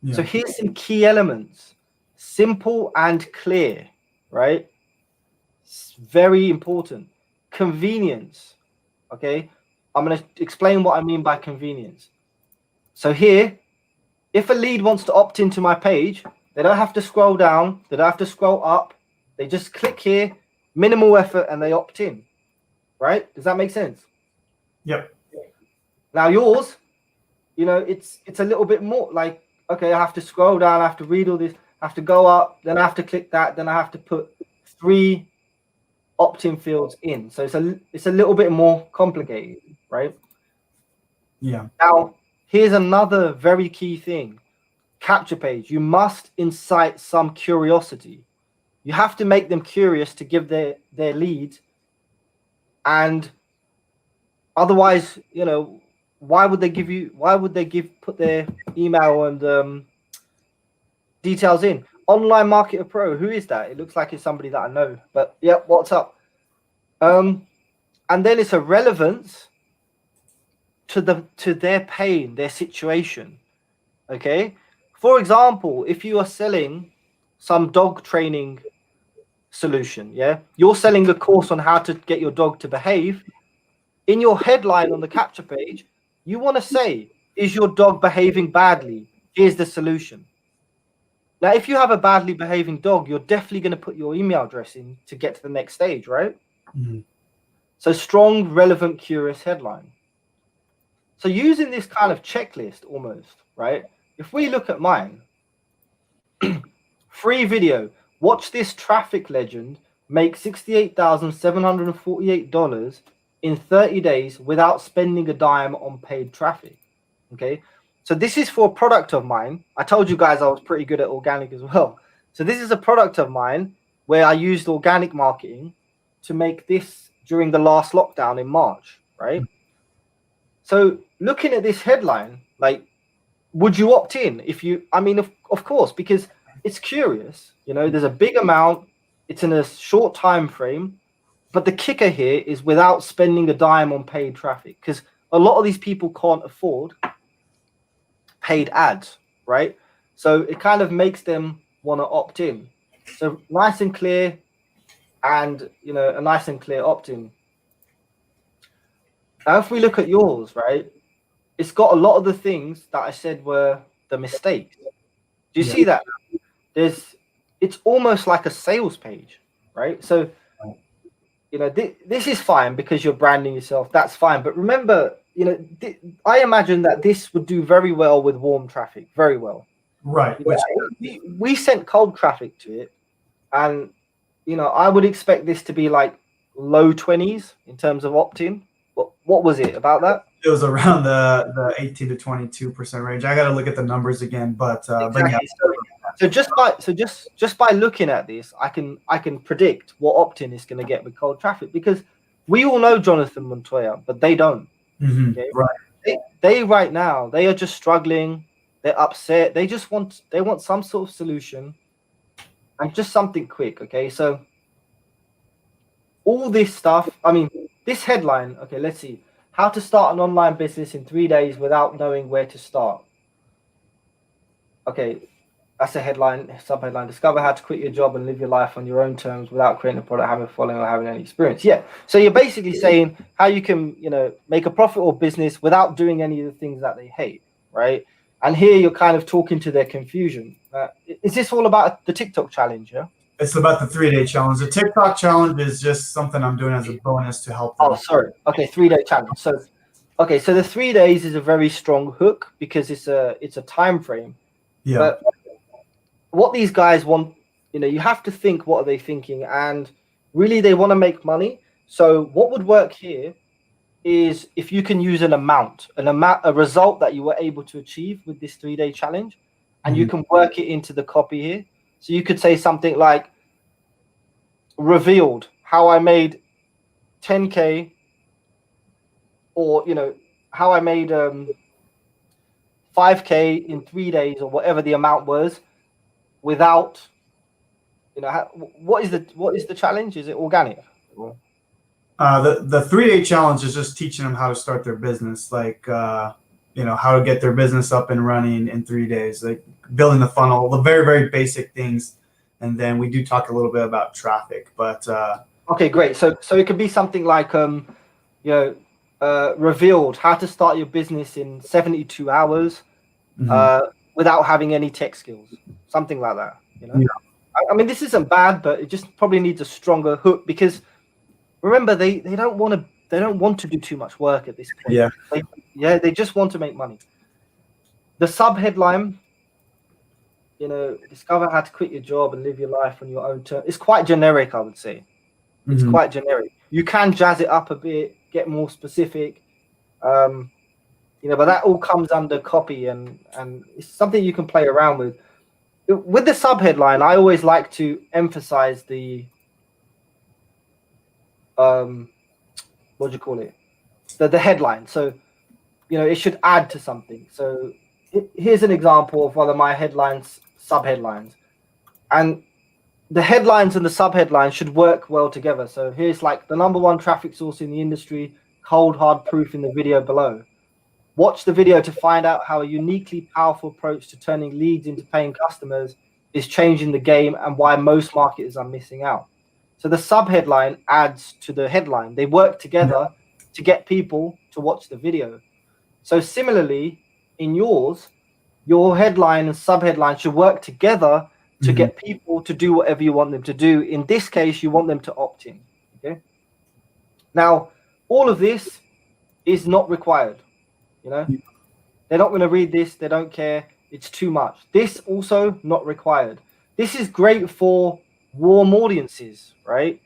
Yeah. So here's some key elements. Simple and clear, right? It's very important. Convenience, okay? I'm going to explain what I mean by convenience. So here, if a lead wants to opt into my page, they don't have to scroll down, they don't have to scroll up. They just click here, minimal effort, and they opt in, right? Does that make sense? Yep. Now yours, it's a little bit more like, okay, I have to scroll down, I have to read all this, I have to go up, then I have to click that, then I have to put 3 opt-in fields in. So it's a little bit more complicated, right? Yeah. Now, here's another very key thing. Capture page. You must incite some curiosity. You have to make them curious to give their lead. And otherwise, you know, why would they put their email and details in? Online Marketer Pro, who is that? It looks like it's somebody that I know, but yeah, what's up? And then it's a relevance to their pain, their situation. Okay. For example, if you are selling some dog training solution, yeah, you're selling a course on how to get your dog to behave. In your headline on the capture page, you want to say, is your dog behaving badly? Here's the solution. Now, if you have a badly behaving dog, you're definitely going to put your email address in to get to the next stage, right? Mm-hmm. So strong, relevant, curious headline. So using this kind of checklist almost, right? If we look at mine, free video, watch this traffic legend make $68,748 in 30 days without spending a dime on paid traffic. Okay. So this is for a product of mine. I told you guys I was pretty good at organic as well. So this is a product of mine where I used organic marketing to make this during the last lockdown in March, right? So looking at this headline, like, would you opt in if you, I mean, of course, because it's curious, you know, there's a big amount, it's in a short time frame, but the kicker here is without spending a dime on paid traffic, because a lot of these people can't afford paid ads, right? So it kind of makes them want to opt in. So nice and clear, and, you know, a nice and clear opt-in. Now, if we look at yours, right, it's got a lot of the things that I said were the mistakes. Do you see that? It's almost like a sales page, right? So, you know, this is fine because you're branding yourself. That's fine. But remember, you know, I imagine that this would do very well with warm traffic, very well. Right. You know, we sent cold traffic to it, and, you know, I would expect this to be like low 20s in terms of opt-in. What was it about that? It was around the 18 to 22% range. I got to look at the numbers again, but Exactly. yeah. So just by looking at this, I can predict what opt-in is going to get with cold traffic, because we all know Jonathan Montoya, but they don't. Mm-hmm. Okay? Right. They right now, they are just struggling. They're upset. They want some sort of solution and just something quick. Okay, so all this stuff. I mean, this headline. Okay, let's see. How to start an online business in 3 days without knowing where to start. Okay, that's a headline, subheadline. Discover how to quit your job and live your life on your own terms without creating a product, having a following, or having any experience. Yeah. So you're basically saying how you can, you know, make a profitable business without doing any of the things that they hate, right? And here you're kind of talking to their confusion. Is this all about the TikTok challenge? Yeah. It's about the 3-day challenge. The TikTok challenge is just something I'm doing as a bonus to help them. Oh, sorry. Okay, 3-day challenge. So, okay, so the 3 days is a very strong hook because it's a time frame. Yeah. But what these guys want, you know, you have to think, what are they thinking? And really, they want to make money. So what would work here is if you can use a result that you were able to achieve with this 3-day challenge, and you can work it into the copy here. So you could say something like, revealed how I made 10K, or, you know, how I made 5K in 3 days, or whatever the amount was, without, you know, what is the challenge? Is it organic? The 3-day challenge is just teaching them how to start their business, like you know, how to get their business up and running in 3 days, like building the funnel, the very, very basic things. And then we do talk a little bit about traffic, but okay, great. So it could be something like you know, revealed how to start your business in 72 hours without having any tech skills, something like that. You know, yeah. I mean, this isn't bad, but it just probably needs a stronger hook, because remember, they don't want to do too much work at this point. Yeah, they just want to make money. The sub headline, you know, discover how to quit your job and live your life on your own terms. It's quite generic, I would say. It's quite generic. You can jazz it up a bit, get more specific. but that all comes under copy, and it's something you can play around with. With the subheadline, I always like to emphasize the what do you call it? The headline. So, it should add to something. So here's an example of one of my headlines, subheadlines. And the headlines and the subheadlines should work well together. So here's like the #1 traffic source in the industry, cold hard proof in the video below. Watch the video to find out how a uniquely powerful approach to turning leads into paying customers is changing the game and why most marketers are missing out. So the subheadline adds to the headline. They work together to get people to watch the video. So similarly, in yours, your headline and subheadline should work together to get people to do whatever you want them to do. In this case, you want them to opt in. Okay. Now, all of this is not required. They're not going to read this. They don't care. It's too much. This also not required. This is great for warm audiences, right?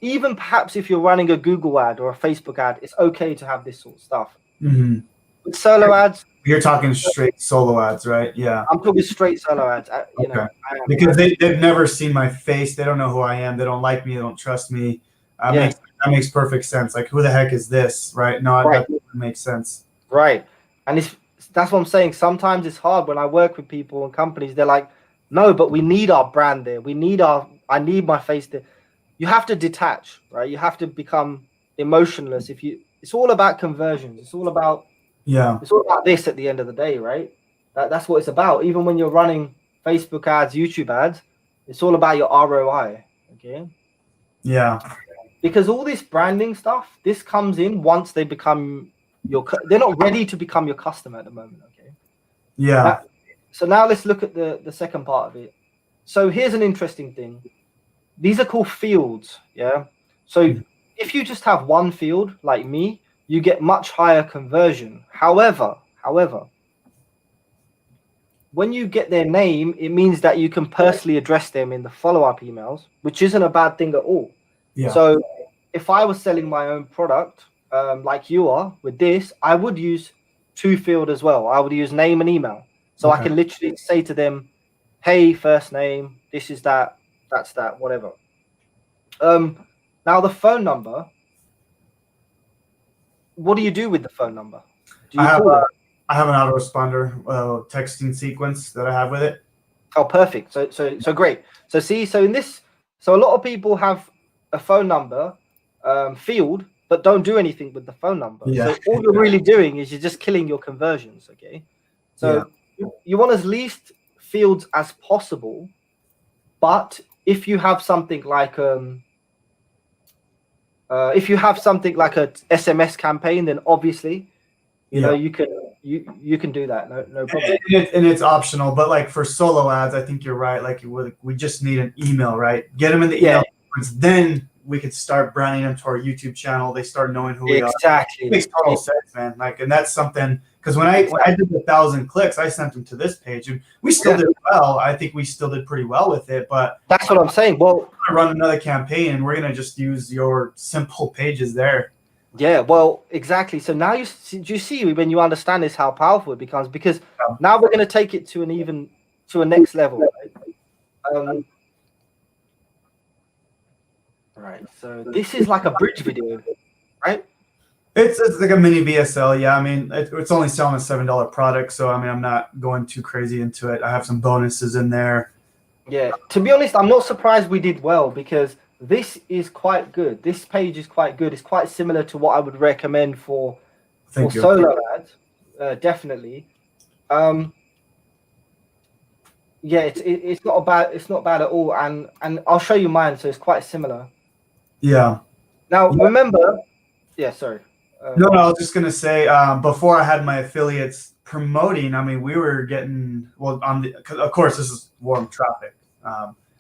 Even perhaps if you're running a Google ad or a Facebook ad, it's okay to have this sort of stuff. With solo ads, you're talking straight solo ads, right? Yeah, I'm talking straight solo ads. Because they've never seen my face. They don't know who I am. They don't like me. They don't trust me. That makes perfect sense. Like, who the heck is this, right? No, right. That makes sense. Right, and that's what I'm saying. Sometimes it's hard when I work with people and companies. They're like, no, but we need our brand there. I need my face there. You have to detach, right? You have to become emotionless. It's all about conversions. It's all about this at the end of the day, right? That's what it's about. Even when you're running Facebook ads, YouTube ads, it's all about your ROI. Okay. Yeah. Because all this branding stuff, this comes in once they become they're not ready to become your customer at the moment. Okay. Yeah. So now let's look at the second part of it. So here's an interesting thing. These are called fields. Yeah. So if you just have one field like me, you get much higher conversion. However, when you get their name, it means that you can personally address them in the follow-up emails, which isn't a bad thing at all. Yeah. So if I was selling my own product, like you are with this, I would use 2 field as well. I would use name and email. So I can literally say to them, hey, first name, this is that, that's that, whatever. Now the phone number, what do you do with the phone number? Do you I have an autoresponder texting sequence that I have with it. Oh, perfect. So great. So a lot of people have a phone number field, but don't do anything with the phone number. Yeah. So all you're really doing is you're just killing your conversions. Okay. So you want as least fields as possible, but if you have something like a SMS campaign, then obviously you can do that. No problem. And it's optional, but like for solo ads, I think you're right. Like we just need an email, right? Get them in the email sequence, then we could start branding them to our YouTube channel. They start knowing who we are. Exactly. It makes total sense, man. Like, and that's something, because when I did 1,000 clicks, I sent them to this page, and we still did well. I think we still did pretty well with it, but that's what I'm saying. Well, we're gonna run another campaign, and we're gonna just use your simple pages there. Yeah, well, exactly. So now do you see when you understand this how powerful it becomes? Because now we're going to take it to a next level. Right? Right. So this is like a bridge video, right? It's like a mini VSL. Yeah, I mean it's only selling a $7 product, so I mean I'm not going too crazy into it. I have some bonuses in there. Yeah. To be honest, I'm not surprised we did well because this is quite good. This page is quite good. It's quite similar to what I would recommend for solo ads, definitely. Yeah, it's not bad. It's not bad at all. And I'll show you mine. So it's quite similar. Yeah. Now remember, sorry. No, I was just gonna say before I had my affiliates promoting. I mean, we were getting of course this is warm traffic.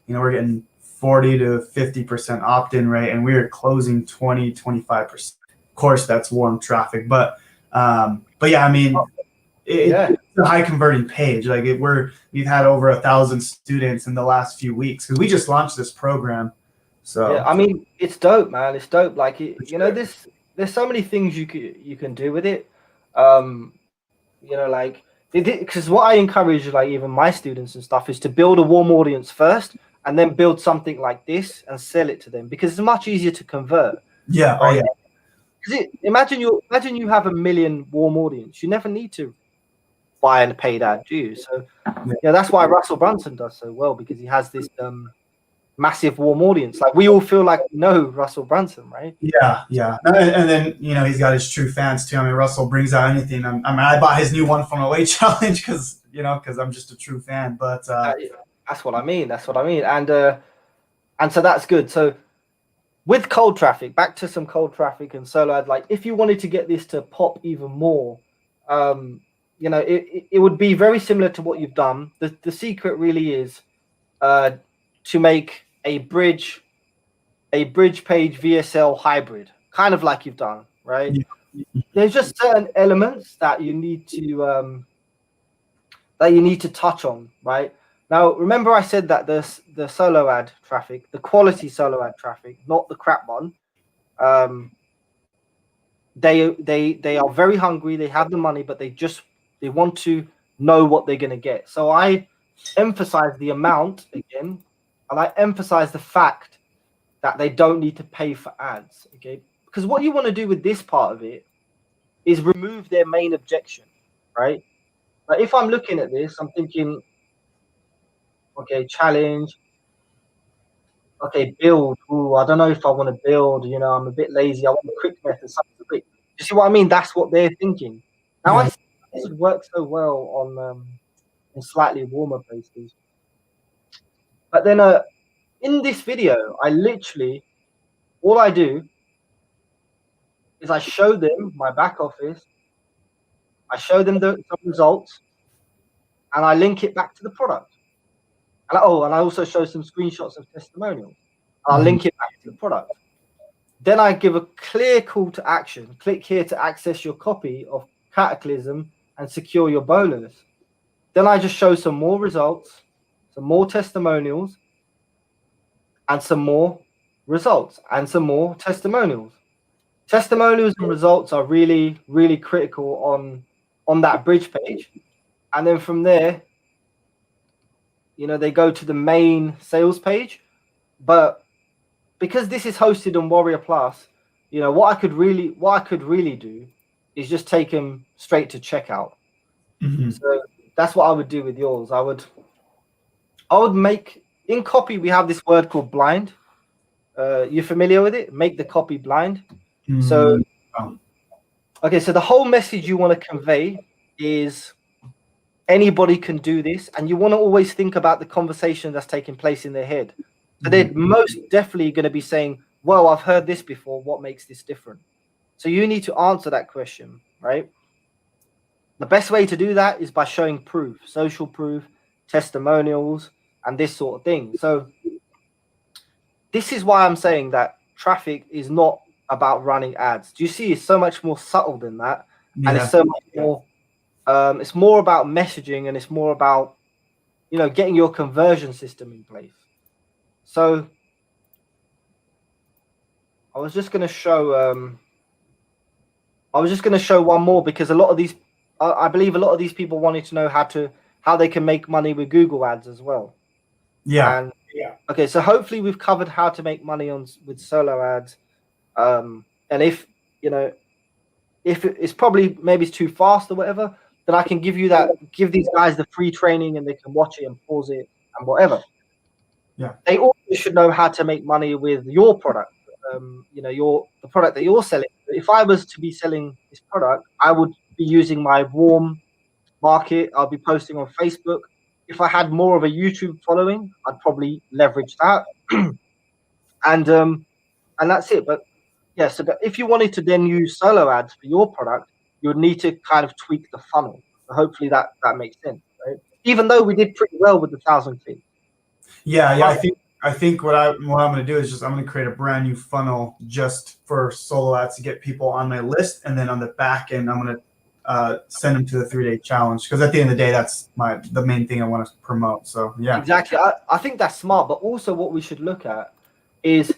We're getting 40 to 50% opt-in rate, and we are closing 20-25%. Of course, that's warm traffic, but yeah, I mean, it's a high converting page. Like we've had over 1,000 students in the last few weeks because we just launched this program. So yeah, I mean, it's dope, man. It's dope. Like there's so many things you can do with it. You know, like, because what I encourage, like even my students and stuff, is to build a warm audience first, and then build something like this and sell it to them, because it's much easier to convert, Yeah. Oh right? yeah. Imagine you have a million warm audience. You never need to buy a paid ad, do you? So yeah, that's why Russell Brunson does so well, because he has this massive warm audience. Like, we all feel like we know Russell Brunson, right? Yeah, yeah, and then he's got his true fans too. I mean, Russell brings out anything. I bought his new one from away challenge because I'm just a true fan. But That's what I mean. That's what I mean. And so that's good. So with cold traffic, back to some cold traffic and solo ad. Like, if you wanted to get this to pop even more, it would be very similar to what you've done. The secret really is to make a bridge page VSL hybrid, kind of like you've done, right? yeah. There's just certain elements that you need to touch on, right? Now, remember I said that the solo ad traffic, the quality solo ad traffic, not the crap one, they are very hungry. They have the money, but they want to know what they're going to get. So I emphasize the amount again, and I emphasize the fact that they don't need to pay for ads. Okay, because what you want to do with this part of it is remove their main objection, right? Like, if I'm looking at this, I'm thinking, okay, challenge. Okay, build. Ooh, I don't know if I want to build. I'm a bit lazy. I want a quick method, something quick. You see what I mean? That's what they're thinking. Now, I see this would work so well on slightly warmer places. But then in this video, all I do is I show them my back office. I show them some results, and I link it back to the product. And I also show some screenshots of testimonials. I'll link it back to the product. Then I give a clear call to action. Click here to access your copy of Cataclysm and secure your bonus. Then I just show some more results, some more testimonials, and some more results, and some more testimonials. Testimonials and results are really, really critical on that bridge page. And then from there, they go to the main sales page. But because this is hosted on Warrior Plus, what I could really do is just take them straight to checkout. Mm-hmm. So that's what I would do with yours. I would make, in copy, we have this word called blind. You're familiar with it? Make the copy blind. Mm-hmm. So okay, so the whole message you want to convey is anybody can do this, and you want to always think about the conversation that's taking place in their head. So they're most definitely going to be saying, well, I've heard this before. What makes this different? So you need to answer that question, right? The best way to do that is by showing proof, social proof, testimonials, and this sort of thing. So this is why I'm saying that traffic is not about running ads. Do you see? It's so much more subtle than that. Yeah. And it's so much more, it's more about messaging, and it's more about, getting your conversion system in place. So I was just going to show one more, because a lot of these, I believe a lot of these people wanted to know how they can make money with Google ads as well. Yeah. Okay, so hopefully we've covered how to make money with solo ads. And if it's probably, maybe it's too fast or whatever, then I can give these guys the free training, and they can watch it and pause it and whatever. Yeah. They also should know how to make money with your product. The product that you're selling. If I was to be selling this product, I would be using my warm market. I'll be posting on Facebook. If I had more of a YouTube following, I'd probably leverage that. and that's it. But yeah, so if you wanted to then use solo ads for your product, you would need to kind of tweak the funnel. So hopefully that makes sense, right? Even though we did pretty well with the 1,000 feet. Yeah. I think what I'm going to do is I'm going to create a brand new funnel just for solo ads to get people on my list, and then on the back end, I'm going to send them to the 3-day challenge, because at the end of the day, that's the main thing I want to promote. So yeah, exactly. I think that's smart. But also, what we should look at is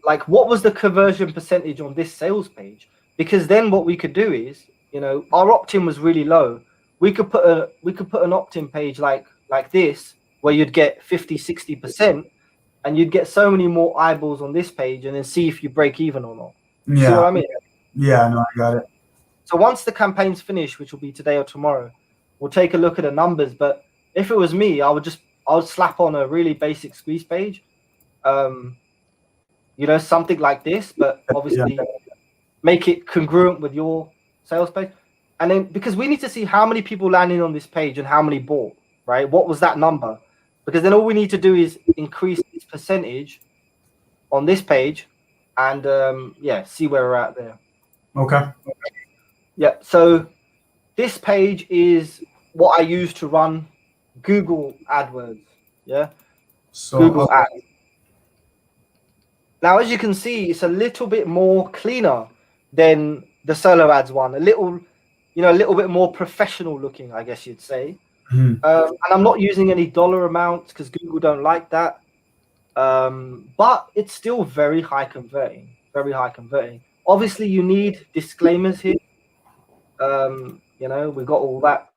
like, what was the conversion percentage on this sales page? Because then what we could do is you know, our opt-in was really low. We could put an opt-in page like this, where you'd get 50-60%, and you'd get so many more eyeballs on this page, and then see if you break even or not. You see what I mean? Yeah, no, I got it. So once the campaign's finished, which will be today or tomorrow, we'll take a look at the numbers. But if it was me, I would slap on a really basic squeeze page, you know, something like this, but obviously make it congruent with your sales page. And then, because we need to see how many people landing on this page and how many bought, right? What was that number? Because then all we need to do is increase this percentage on this page, and yeah, see where we're at there. Okay. Yeah, so this page is what I use to run Google AdWords. Yeah, So Google Ads. Now, as you can see, it's a little bit more cleaner than the solo ads one. A little, you know, a little bit more professional looking, I guess you'd say. And I'm not using any dollar amounts because Google don't like that. But it's still very high converting, very high converting. Obviously, you need disclaimers here. You know, we got all that.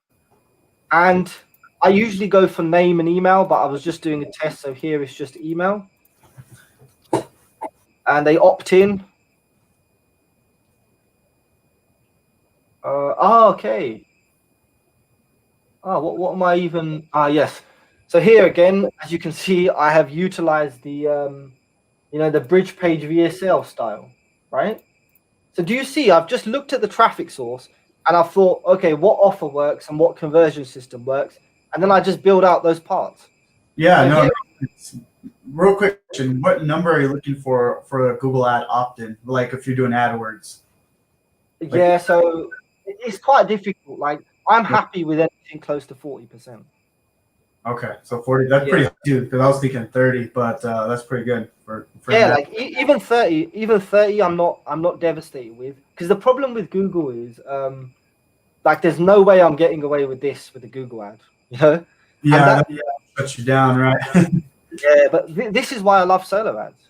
And I usually go for name and email, but I was just doing a test, so here it's just email. And they opt in. Okay. What am I even? Yes. So here again, as you can see, I have utilized the, you know, the bridge page VSL style, right? So do you see? I've just looked at the traffic source, and I thought, okay, what offer works and what conversion system works, and then I just build out those parts. yeah, So no. here, Real quick question: what number are you looking for a Google Ad opt-in? Like if you're doing AdWords? yeah, so it's quite difficult. Like I'm happy with anything close to 40%. Okay, so 40. That's pretty good because I was thinking 30, but that's pretty good for Yeah, that. like even 30, I'm not devastated with, because the problem with Google is like there's no way I'm getting away with this with the Google ad, you know? Yeah, And that shuts you down, right? yeah, but this is why I love solo ads,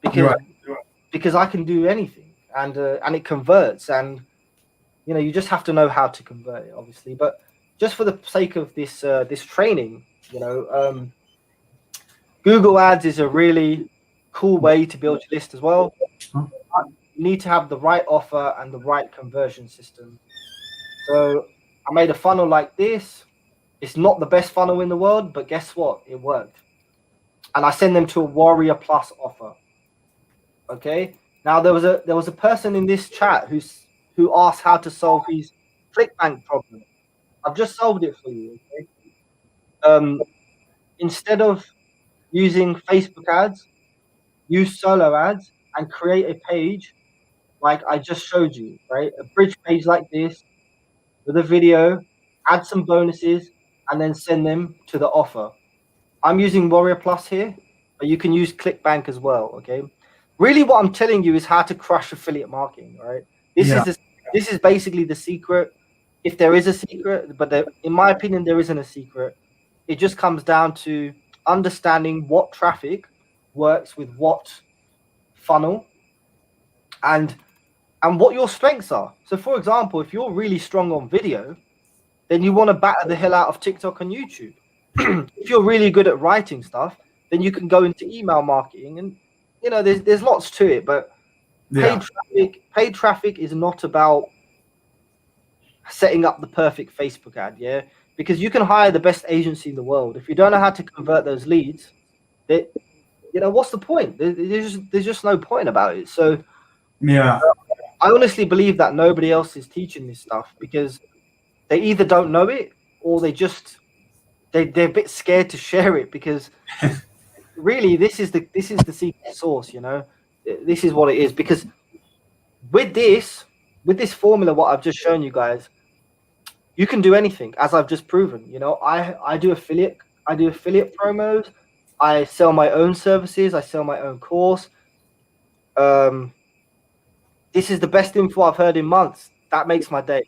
because Right. I can do anything, and it converts, and you know, you just have to know how to convert it, obviously. But just for the sake of this this training, you know, Google Ads is a really cool way to build your list as well. Huh? You need to have the right offer and the right conversion system. So I made a funnel like this. It's not the best funnel in the world, but guess what? It worked. And I send them to a Warrior Plus offer. Okay. Now there was a person in this chat who asked how to solve his ClickBank problem. I've just solved it for you. Okay. Instead of using Facebook ads, use solo ads and create a page like I just showed you, right? A bridge page like this with a video, add some bonuses, and then send them to the offer. I'm using Warrior Plus here, but you can use ClickBank as well, okay? Really what I'm telling you is how to crush affiliate marketing, right? This is basically the secret, if there is a secret, but in my opinion, there isn't a secret. It just comes down to understanding what traffic works with what funnel, and what your strengths are. So for example, if you're really strong on video, then you want to batter the hell out of TikTok and YouTube. If you're really good at writing stuff, then you can go into email marketing, and you know, there's lots to it. But paid traffic is not about setting up the perfect Facebook ad, yeah, because you can hire the best agency in the world. If you don't know how to convert those leads, that, you know, what's the point? There's just no point about it. So Yeah. I honestly believe that nobody else is teaching this stuff because they either don't know it, or they're a bit scared to share it, because really this is the secret sauce, you know. This is what it is, because with this formula, what I've just shown you guys, you can do anything, as I've just proven. You know, I do affiliate promos, I sell my own services, I sell my own course. This is the best info I've heard in months. That makes my day.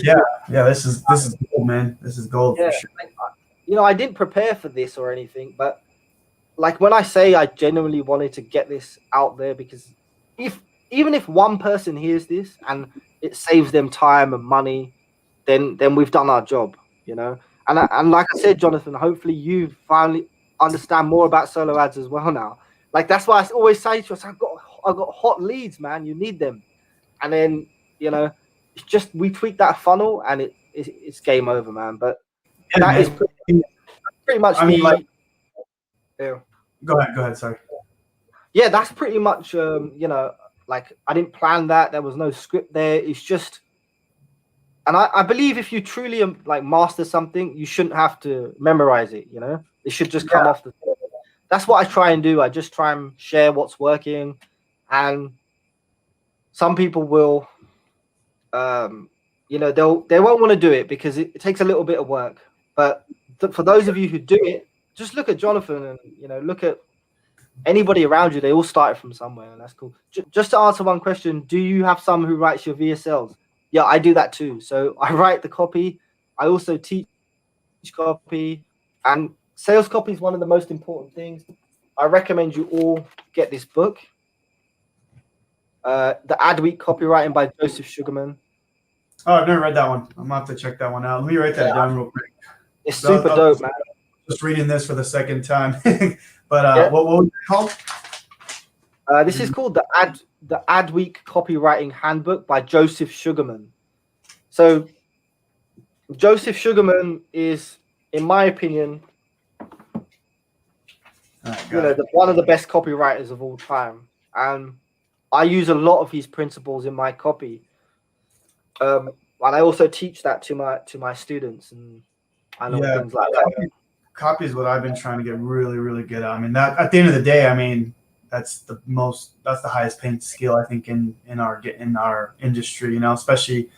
Yeah. This is gold, man. This is gold for sure. You know, I didn't prepare for this or anything, but like when I say I genuinely wanted to get this out there, because even if one person hears this and it saves them time and money, then we've done our job, you know. And like I said, Jonathan, hopefully you finally understand more about solo ads as well now. Like that's why I always say to us, I've got hot leads, man. You need them, and then you know, it's just we tweak that funnel and it's game over, man. But Yeah, that is man. pretty much I mean, like, yeah. go ahead. Sorry. Yeah, that's pretty much you know, like I didn't plan that. There was no script there. It's just, and I believe if you truly like master something, you shouldn't have to memorize it. You know, it should just come off the. That's what I try and do. I just try and share what's working, and some people will, you know, they won't want to do it because it takes a little bit of work. But for those of you who do it, just look at Jonathan and you know, look at anybody around you. They all started from somewhere, and that's cool. Just to answer one question, do you have someone who writes your VSLs? Yeah, I do that too. So I write the copy. I also teach copy, and sales copy is one of the most important things. I recommend you all get this book, The Adweek Copywriting by Joseph Sugarman. Oh, I've never read that one. I'm gonna have to check that one out. Let me write that down real quick. It's super dope, man. Just reading this for the second time. But what was it called? This is called the Adweek Copywriting Handbook by Joseph Sugarman. So Joseph Sugarman is, in my opinion, one of the best copywriters of all time, and I use a lot of his principles in my copy. And I also teach that to my students and things like that. Copy is what I've been trying to get really, really good at. I mean, that at the end of the day, I mean, that's the highest paying skill I think in our industry. You know, especially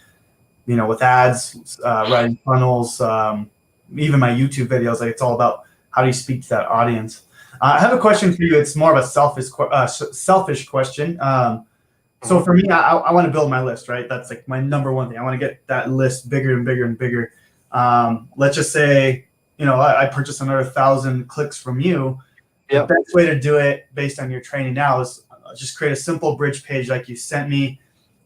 with ads, writing funnels, even my YouTube videos. Like it's all about how do you speak to that audience. I have a question for you. It's more of a selfish question. So for me, I want to build my list, right? That's like my number one thing. I want to get that list bigger and bigger and bigger. Let's just say, I purchased another 1,000 clicks from you. Yep. The best way to do it based on your training now is just create a simple bridge page like you sent me.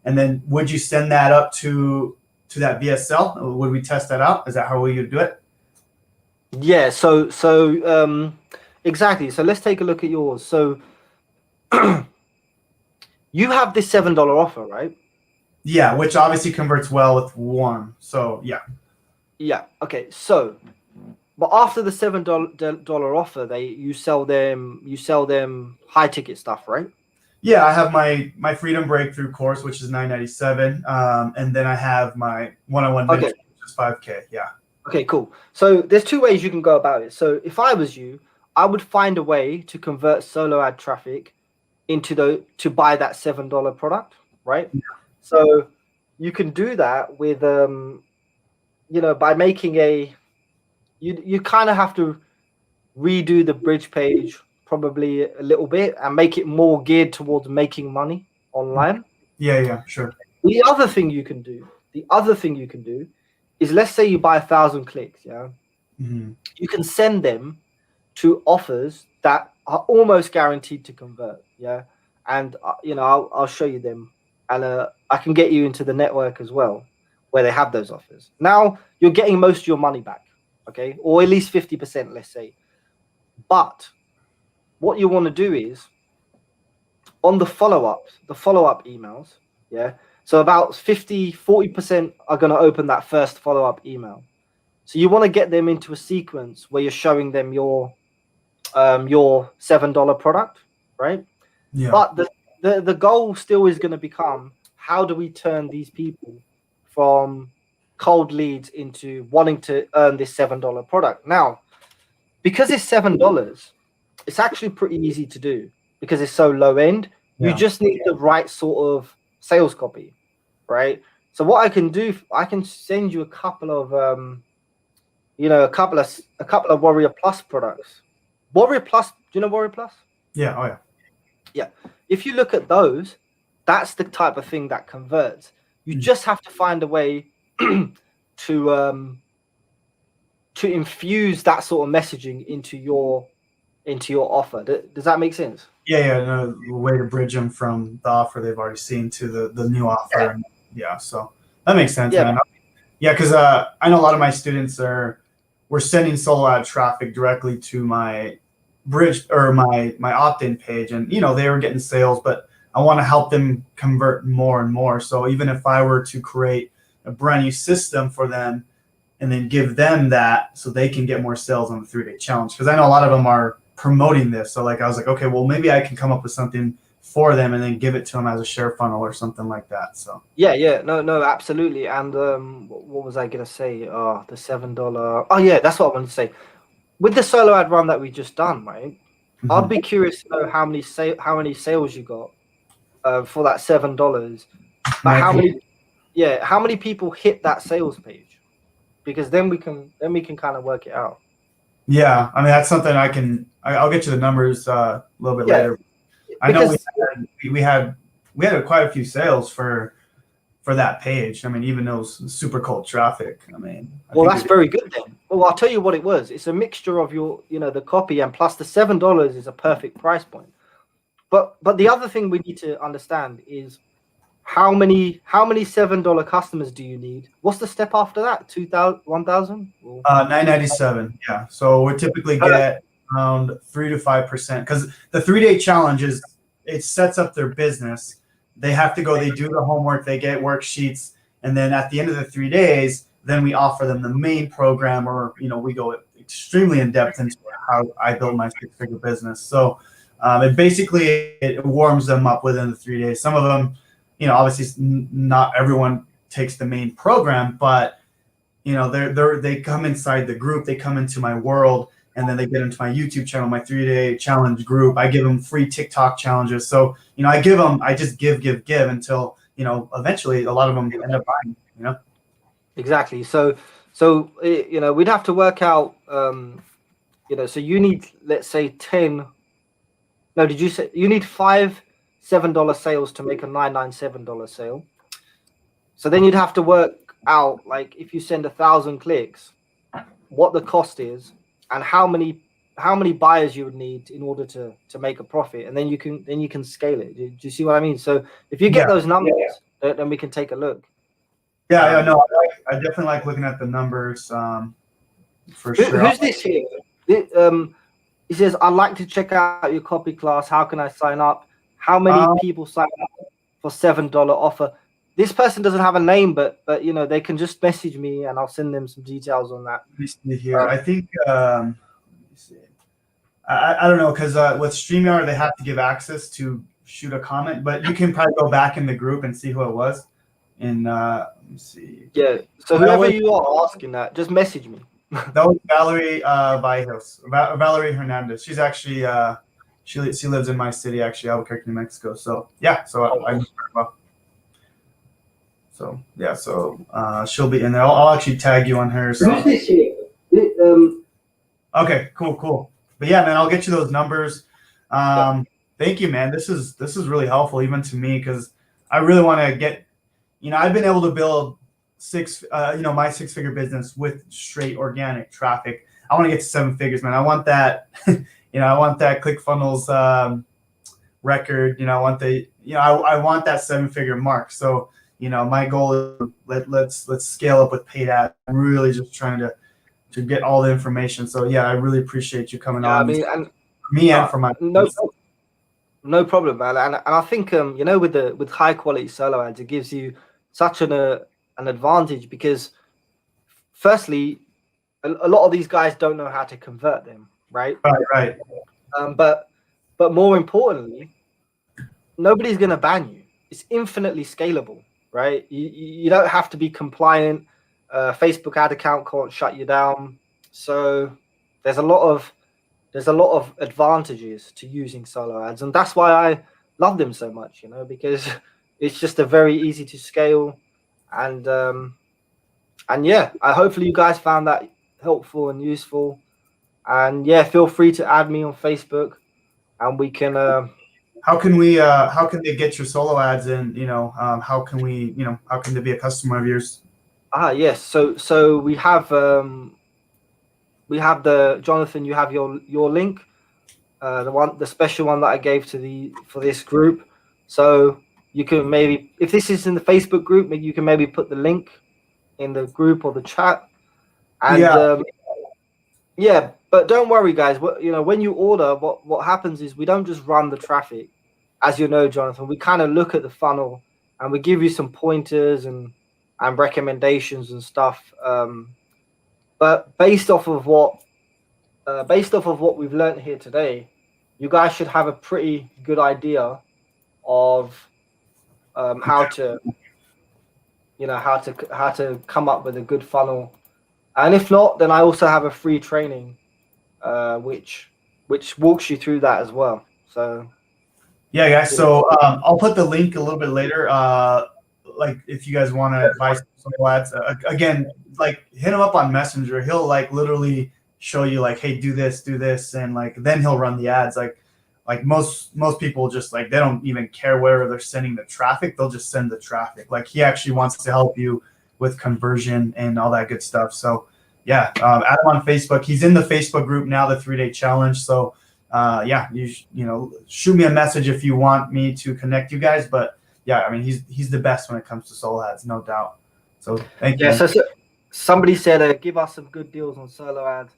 And then would you send that up to that VSL? Would we test that out? Is that how we would do it? Yeah. So exactly. So let's take a look at yours. So you have this $7 offer, right? Yeah, which obviously converts well with one. So yeah. Yeah. Okay. So, but after the $7 offer, you sell them high ticket stuff, right? Yeah, I have my Freedom Breakthrough course, which is $997, and then I have my one-on-one mentor, which is $5K. Yeah. Okay, cool. So there's two ways you can go about it. So if I was you, I would find a way to convert solo ad traffic to buy that $7 product, right? Yeah. So you can do that with by making you kind of have to redo the bridge page probably a little bit and make it more geared towards making money online. Yeah, sure. The other thing you can do is, let's say you buy 1,000 clicks, yeah. Mm-hmm. You can send them to offers that are almost guaranteed to convert, yeah. And I'll show you them, and I can get you into the network as well, where they have those offers. Now you're getting most of your money back, okay, or at least 50%, let's say. But what you want to do is on the follow-up emails, yeah. So about 40% are going to open that first follow-up email. So you want to get them into a sequence where you're showing them your $7 product, right? Yeah. But the goal still is going to become, how do we turn these people from cold leads into wanting to earn this $7 product? Now, because it's $7, it's actually pretty easy to do because it's so low end. Yeah. You just need the right sort of sales copy, right? So what I can do, I can send you a couple of a couple of Warrior Plus products. Warrior Plus, do you know Warrior Plus? Yeah, oh yeah. Yeah. If you look at those, that's the type of thing that converts. You just have to find a way to infuse that sort of messaging into your into your offer. Does that make sense? Yeah, no way to bridge them from the offer they've already seen to the new offer. And yeah, so that makes sense, Yeah. man. Yeah, because I know a lot of my students we're sending solo ad traffic directly to my bridge or my opt-in page, and they were getting sales, but I want to help them convert more and more. So even if I were to create a brand new system for them and then give them that so they can get more sales on the 3-day challenge, because I know a lot of them are promoting this. So like I was like, okay, well maybe I can come up with something for them and then give it to them as a share funnel or something like that. So Yeah, no, absolutely. And what was I gonna say? Oh, the $7. Oh yeah, that's what I wanted to say. With the solo ad run that we just done, right? I'd be curious to know how many sales you got for that $7. But how many people hit that sales page? Because then we can kind of work it out. Yeah, I mean that's something I'll get you the numbers a little bit later. I know we had quite a few sales for that page. I mean, even those super cold traffic. I mean, well, that's very good then. Well, I'll tell you what it was. It's a mixture of the copy, and plus the $7 is a perfect price point. But the other thing we need to understand is how many $7 customers do you need? What's the step after that? 2,000, 1,000? $997. Yeah. So we typically get around 3 to 5% because the 3-day challenge it sets up their business. They have to go. They do the homework. They get worksheets, and then at the end of the 3 days, then we offer them the main program, or we go extremely in depth into how I build my 6-figure business. So it warms them up within the 3 days. Some of them, obviously not everyone takes the main program, but they come inside the group, they come into my world, and then they get into my YouTube channel, my 3-day challenge group. I give them free TikTok challenges. So, I just give until, eventually a lot of them end up buying, Exactly. So, we'd have to work out, so you need, let's say 10. No, did you say you need 5 $7 sales to make a $997 sale? So then you'd have to work out, like, if you send 1,000 clicks, what the cost is and how many buyers you would need in order to make a profit, and then you can scale it. Do you see what I mean? So if you get those numbers, then we can take a look. Yeah, no, I definitely like looking at the numbers. For sure. Who's this here? He says, I'd like to check out your copy class. How can I sign up? How many people sign up for $7 offer? This person doesn't have a name, but they can just message me and I'll send them some details on that. Let me see here. I think let me see. I don't know, because with StreamYard they have to give access to shoot a comment, but you can probably go back in the group and see who it was. And let me see. Yeah. So whoever you are asking that, just message me. That was Valerie Valerie Hernandez. She's actually she lives in my city, actually, Albuquerque, New Mexico. So yeah, so I know her well. So yeah, so she'll be in there. I'll actually tag you on her. So. Who's this here? Okay, cool. But yeah, man, I'll get you those numbers. Thank you, man. This is really helpful even to me, because I really want to get. I've been able to build my 6-figure business with straight organic traffic. I want to get to 7 figures, man. I want that. I want that ClickFunnels record. I want I want that 7-figure mark. So my goal is let's scale up with paid ads. I'm really just trying to get all the information. So yeah, I really appreciate you coming on. And for my no problem, man. And I think with high quality solo ads, it gives you such an advantage, because firstly, a lot of these guys don't know how to convert them, right? Right. But more importantly, nobody's gonna ban you. It's infinitely scalable, right? You don't have to be compliant. Facebook ad account can't shut you down. So there's a lot of advantages to using solo ads, and that's why I love them so much, because it's just a very easy to scale, and yeah, hopefully you guys found that helpful and useful, and yeah, feel free to add me on Facebook, and we can. How can they get your solo ads, and how can they be a customer of yours? Yes, so we have the Jonathan. You have your link. the special one that I gave for this group. So you can maybe, if this is in the Facebook group, maybe you can maybe put the link in the group or the chat. And yeah, but don't worry, guys. When you order, what happens is we don't just run the traffic, as you know, Jonathan. We kind of look at the funnel and we give you some pointers and recommendations and stuff. But based off of what we've learned here today, you guys should have a pretty good idea of how to come up with a good funnel. And if not, then I also have a free training which walks you through that as well. So yeah, guys, so I'll put the link a little bit later, like if you guys want to buy some ads, again, like hit him up on Messenger. He'll like literally show you like, hey, do this, and like then he'll run the ads. Like most people just like, they don't even care where they're sending the traffic. They'll just send the traffic. Like he actually wants to help you with conversion and all that good stuff. So yeah, add him on Facebook. He's in the Facebook group now, the 3-day challenge. So yeah, you know, shoot me a message if you want me to connect you guys. But yeah, I mean, he's the best when it comes to solo ads, no doubt. So thank you. Yeah, so somebody said, give us some good deals on solo ads.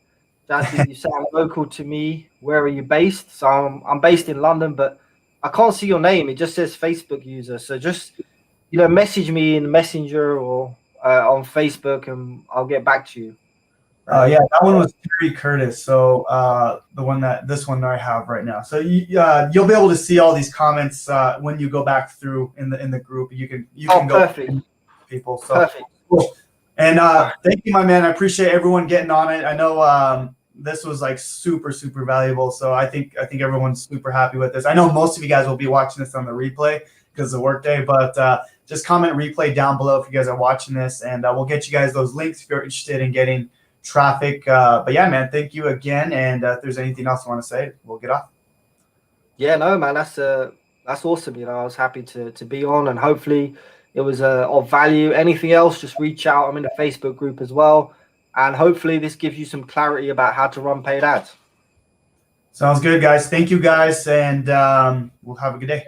Jasdeep, you sound local to me. Where are you based? So I'm based in London, but I can't see your name. It just says Facebook user. So just, message me in Messenger or on Facebook, and I'll get back to you. Yeah, that one was Terry Curtis. So this one that I have right now. So you'll be able to see all these comments when you go back through in the group. You can go perfect. People. So perfect. Cool. And thank you, my man. I appreciate everyone getting on it. I know this was like super valuable. So I think everyone's super happy with this. I know most of you guys will be watching this on the replay because of the workday, but just comment replay down below if you guys are watching this, and we'll get you guys those links if you're interested in getting traffic. But yeah, man, thank you again. And if there's anything else you want to say, we'll get off. Yeah, no, man, that's awesome. I was happy to be on, and hopefully it was of value. Anything else, just reach out. I'm in the Facebook group as well, and hopefully this gives you some clarity about how to run paid ads. Sounds good, guys. Thank you, guys, and we'll have a good day.